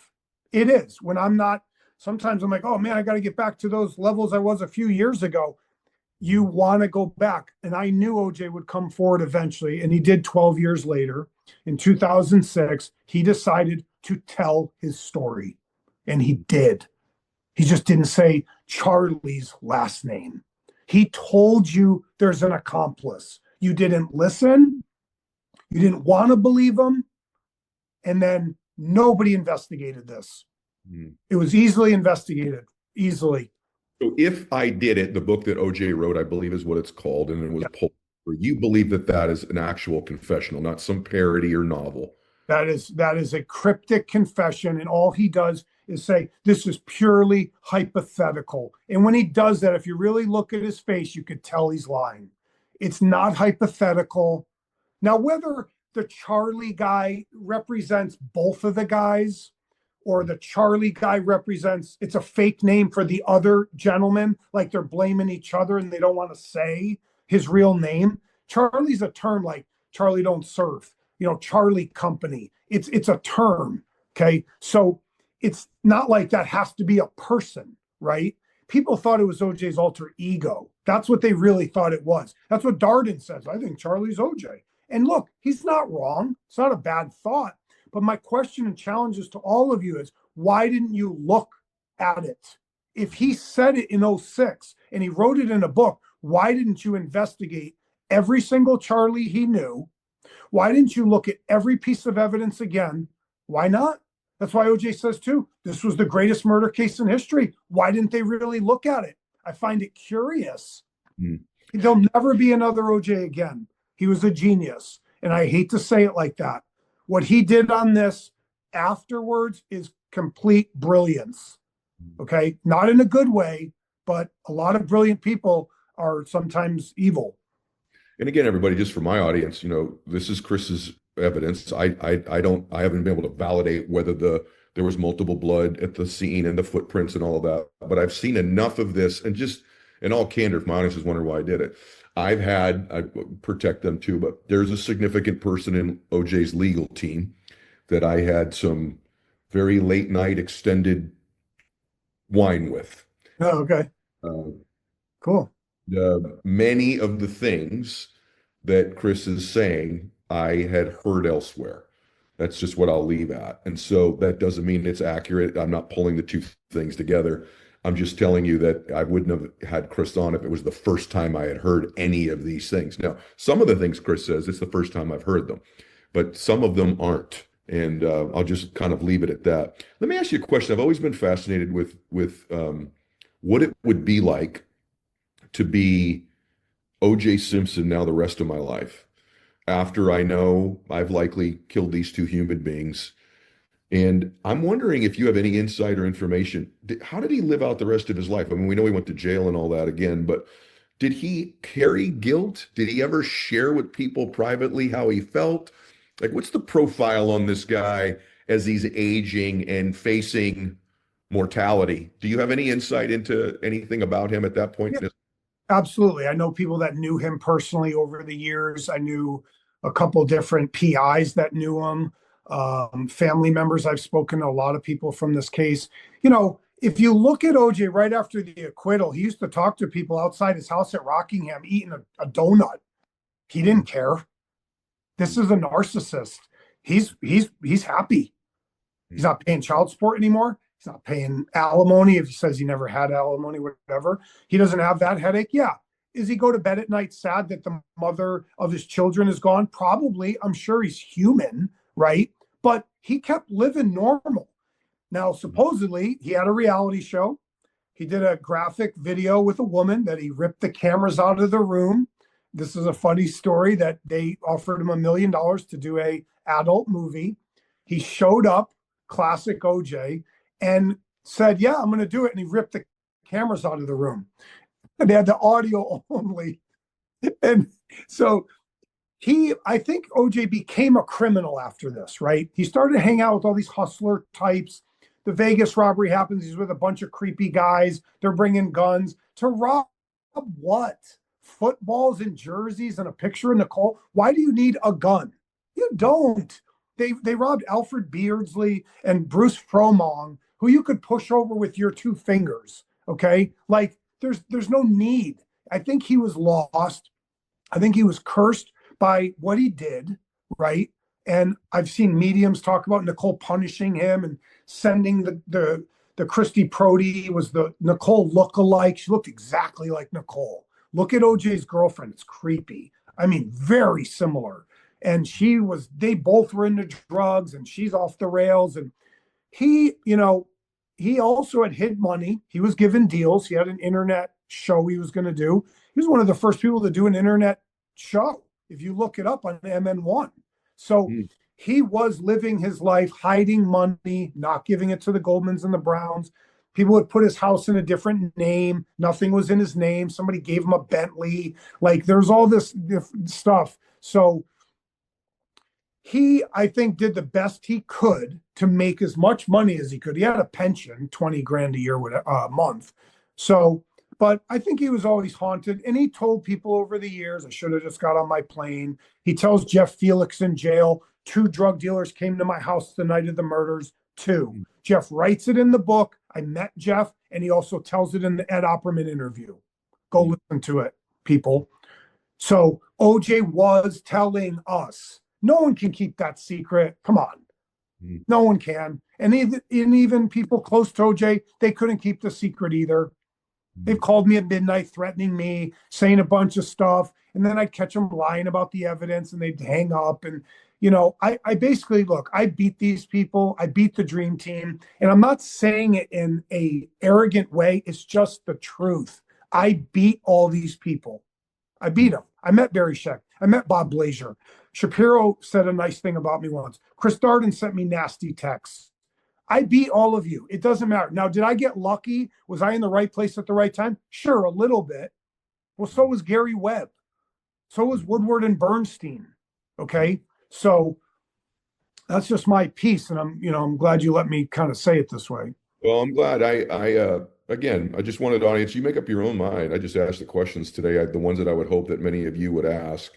It is. When I'm not, sometimes I'm like, oh man, I got to get back to those levels I was a few years ago. You want to go back. And I knew OJ would come forward eventually. And he did 12 years later. In 2006, he decided to tell his story. And he did. He just didn't say Charlie's last name. He told you there's an accomplice. You didn't listen. You didn't want to believe him. And then nobody investigated this. It was easily investigated. Easily. So If I Did It, the book that OJ wrote, I believe is what it's called, and it was pulled. You believe that is an actual confessional, not some parody or novel. That is a cryptic confession, and all he does is say, this is purely hypothetical. And when he does that, if you really look at his face, you could tell he's lying. It's not hypothetical. Now, whether the Charlie guy represents both of the guys, or the Charlie guy represents, it's a fake name for the other gentleman, like they're blaming each other and they don't want to say his real name. Charlie's a term like Charlie Don't Surf, Charlie Company. It's a term. Okay. So it's not like that has to be a person, right? People thought it was OJ's alter ego. That's what they really thought it was. That's what Darden says. I think Charlie's OJ. And look, he's not wrong. It's not a bad thought. But my question and challenges to all of you is, why didn't you look at it? If he said it in '06 and he wrote it in a book, why didn't you investigate every single Charlie he knew? Why didn't you look at every piece of evidence again? Why not? That's why OJ says, too, this was the greatest murder case in history. Why didn't they really look at it? I find it curious. There'll never be another OJ again. He was a genius. And I hate to say it like that. What he did on this afterwards is complete brilliance. Okay. Not in a good way, but a lot of brilliant people are sometimes evil. And again, everybody, just for my audience, this is Chris's evidence. I haven't been able to validate whether there was multiple blood at the scene and the footprints and all of that, but I've seen enough of this, and just in all candor, if my audience is wondering why I did it, I protect them too, but there's a significant person in OJ's legal team that I had some very late night extended wine with. Oh, okay. Cool. Many of the things that Chris is saying, I had heard elsewhere. That's just what I'll leave at. And so that doesn't mean it's accurate. I'm not pulling the two things together. I'm just telling you that I wouldn't have had Chris on if it was the first time I had heard any of these things. Now, some of the things Chris says, it's the first time I've heard them, but some of them aren't. And I'll just kind of leave it at that. Let me ask you a question. I've always been fascinated with what it would be like to be O.J. Simpson now the rest of my life, after I know I've likely killed these two human beings. And I'm wondering if you have any insider information. How did he live out the rest of his life? I mean, we know he went to jail and all that again, but did he carry guilt? Did he ever share with people privately how he felt? Like, what's the profile on this guy as he's aging and facing mortality? Do you have any insight into anything about him at that point? Yeah, absolutely. I know people that knew him personally over the years. I knew a couple different PIs that knew him, family members. I've spoken to a lot of people from this case. If you look at OJ right after the acquittal, he used to talk to people outside his house at Rockingham eating a donut. He didn't care. This is a narcissist. He's happy. He's not paying child support anymore. He's not paying alimony. If he says he never had alimony, whatever. He doesn't have that headache. Yeah. Is he go to bed at night sad that the mother of his children is gone? Probably. I'm sure he's human, right? But he kept living normal. Now, supposedly, he had a reality show. He did a graphic video with a woman that he ripped the cameras out of the room. This is a funny story that they offered him $1 million to do a adult movie. He showed up, classic OJ, and said, yeah, I'm going to do it. And he ripped the cameras out of the room. And they had the audio only. And so I think OJ became a criminal after this, right? He started to hang out with all these hustler types. The Vegas robbery happens. He's with a bunch of creepy guys. They're bringing guns to rob what? Footballs and jerseys and a picture of Nicole. Why do you need a gun? You don't. They robbed Alfred Beardsley and Bruce Fromong, who you could push over with your two fingers. Okay, like there's no need. I think he was lost. I think he was cursed by what he did, right? And I've seen mediums talk about Nicole punishing him and sending the Christy Prody was the Nicole lookalike. She looked exactly like Nicole. Look at OJ's girlfriend. It's creepy. I mean, very similar. And they both were into drugs and she's off the rails. And he also had hid money. He was given deals. He had an internet show he was going to do. He was one of the first people to do an internet show, if you look it up on MN1. So he was living his life, hiding money, not giving it to the Goldmans and the Browns. People would put his house in a different name. Nothing was in his name. Somebody gave him a Bentley. Like there's all this stuff. So he, I think, did the best he could to make as much money as he could. He had a pension, 20 grand a year, a month. So, but I think he was always haunted. And he told people over the years, I should have just got on my plane. He tells Jeff Felix in jail, 2 drug dealers came to my house the night of the murders. Two. Jeff writes it in the book. I met Jeff, and he also tells it in the Ed Opperman interview. Go listen to it, people. So OJ was telling us, no one can keep that secret. Come on. No one can. And even people close to OJ, they couldn't keep the secret either. They've called me at midnight, threatening me, saying a bunch of stuff. And then I'd catch them lying about the evidence and they'd hang up. And, I basically, look, I beat these people. I beat the dream team. And I'm not saying it in a arrogant way. It's just the truth. I beat all these people. I beat them. I met Barry Scheck. I met Bob Blazier. Shapiro said a nice thing about me once. Chris Darden sent me nasty texts. I beat all of you. It doesn't matter. Now, did I get lucky? Was I in the right place at the right time? Sure, a little bit. Well, so was Gary Webb. So was Woodward and Bernstein. Okay. So that's just my piece. And I'm glad you let me kind of say it this way. Well, I'm glad. Again, I just wanted audience, you make up your own mind. I just asked the questions today, the ones that I would hope that many of you would ask.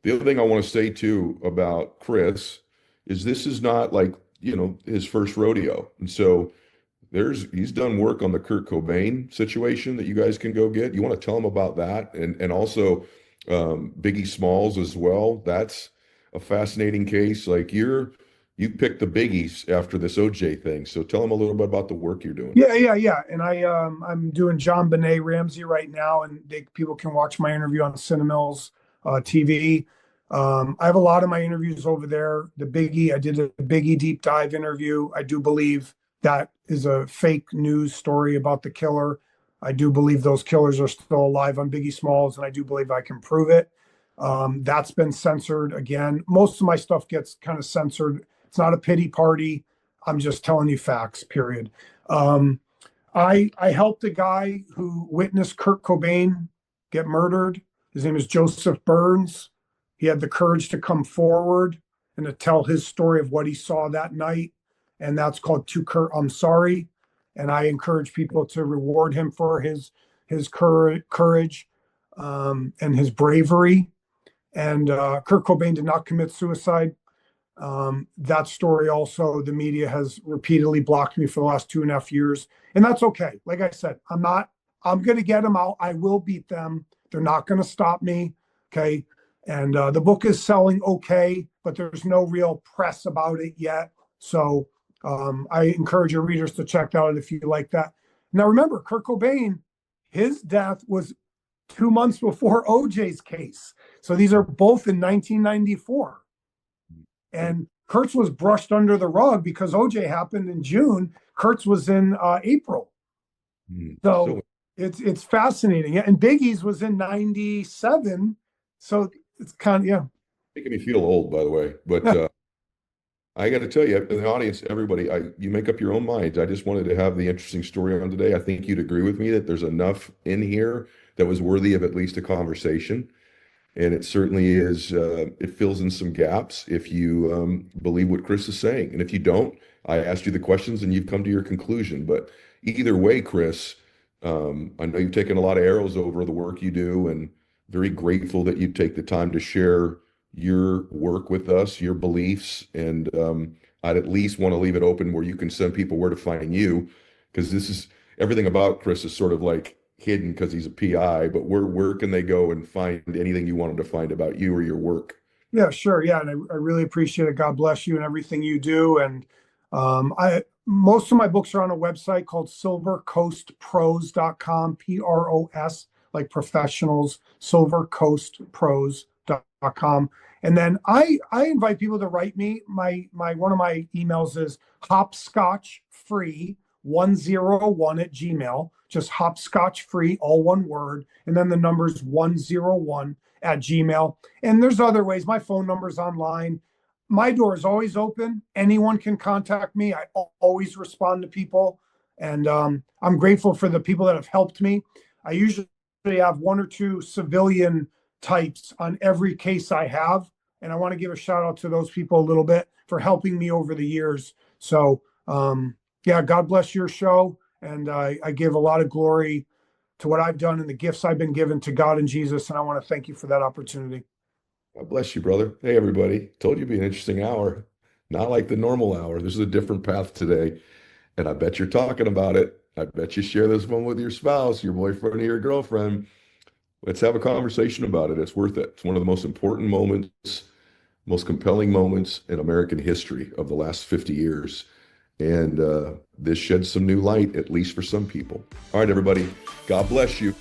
The other thing I want to say too about Chris is this is not like, his first rodeo. And so he's done work on the Kurt Cobain situation that you guys can go get. You want to tell him about that? And also Biggie Smalls as well. That's a fascinating case. Like you picked the biggies after this OJ thing. So tell him a little bit about the work you're doing. Yeah. And I'm doing JonBenét Ramsey right now, and people can watch my interview on Cinemills TV. I have a lot of my interviews over there. I did a Biggie deep dive interview. I do believe that is a fake news story about the killer. I do believe those killers are still alive on Biggie Smalls, and I do believe I can prove it. That's been censored again. Most of my stuff gets kind of censored. It's not a pity party. I'm just telling you facts, period. I helped a guy who witnessed Kurt Cobain get murdered. His name is Joseph Burns. He had the courage to come forward and to tell his story of what he saw that night. And that's called To Kurt, I'm Sorry. And I encourage people to reward him for his courage and his bravery. And Kurt Cobain did not commit suicide. That story also, the media has repeatedly blocked me for the last 2.5 years. And that's okay. Like I said, I'm going to get them out. I will beat them. They're not going to stop me. Okay. And the book is selling okay, but there's no real press about it yet. So I encourage your readers to check that out if you like that. Now, remember, Kurt Cobain, his death was 2 months before OJ's case. So these are both in 1994. And Kurt's was brushed under the rug because OJ happened in June. Kurt's was in April. So it's fascinating. And Biggie's was in 97. So it's kind of, making me feel old, by the way. But I got to tell you, in the audience, everybody, you make up your own minds. I just wanted to have the interesting story on today. I think you'd agree with me that there's enough in here that was worthy of at least a conversation. And it certainly is, it fills in some gaps if you believe what Chris is saying. And if you don't, I asked you the questions and you've come to your conclusion. But either way, Chris, I know you've taken a lot of arrows over the work you do, and very grateful that you take the time to share your work with us, your beliefs. And I'd at least want to leave it open where you can send people where to find you, because this is everything about Chris is sort of like hidden because he's a PI, but where can they go and find anything you want them to find about you or your work? Yeah, sure. Yeah. And I really appreciate it. God bless you and everything you do. And most of my books are on a website called silvercoastpros.com, PROS, like professionals, silvercoastpros.com. And then I invite people to write me. My one of my emails is hopscotchfree101 just hopscotchfree, all one word, and then the number's 101 at Gmail. And there's other ways. My phone number's online. My door is always open. Anyone can contact me. I always respond to people. And I'm grateful for the people that have helped me. I usually have 1 or 2 civilian types on every case I have. And I want to give a shout out to those people a little bit for helping me over the years. So yeah, God bless your show. And I give a lot of glory to what I've done and the gifts I've been given to God and Jesus. And I want to thank you for that opportunity. God bless you, brother. Hey, everybody. Told you it'd be an interesting hour. not like the normal hour. This is a different path today. And I bet you're talking about it. I bet you share this one with your spouse, your boyfriend, or your girlfriend. Let's have a conversation about it. It's worth it. It's one of the most important moments, most compelling moments in American history of the last 50 years. And this sheds some new light, at least for some people. All right, everybody. God bless you.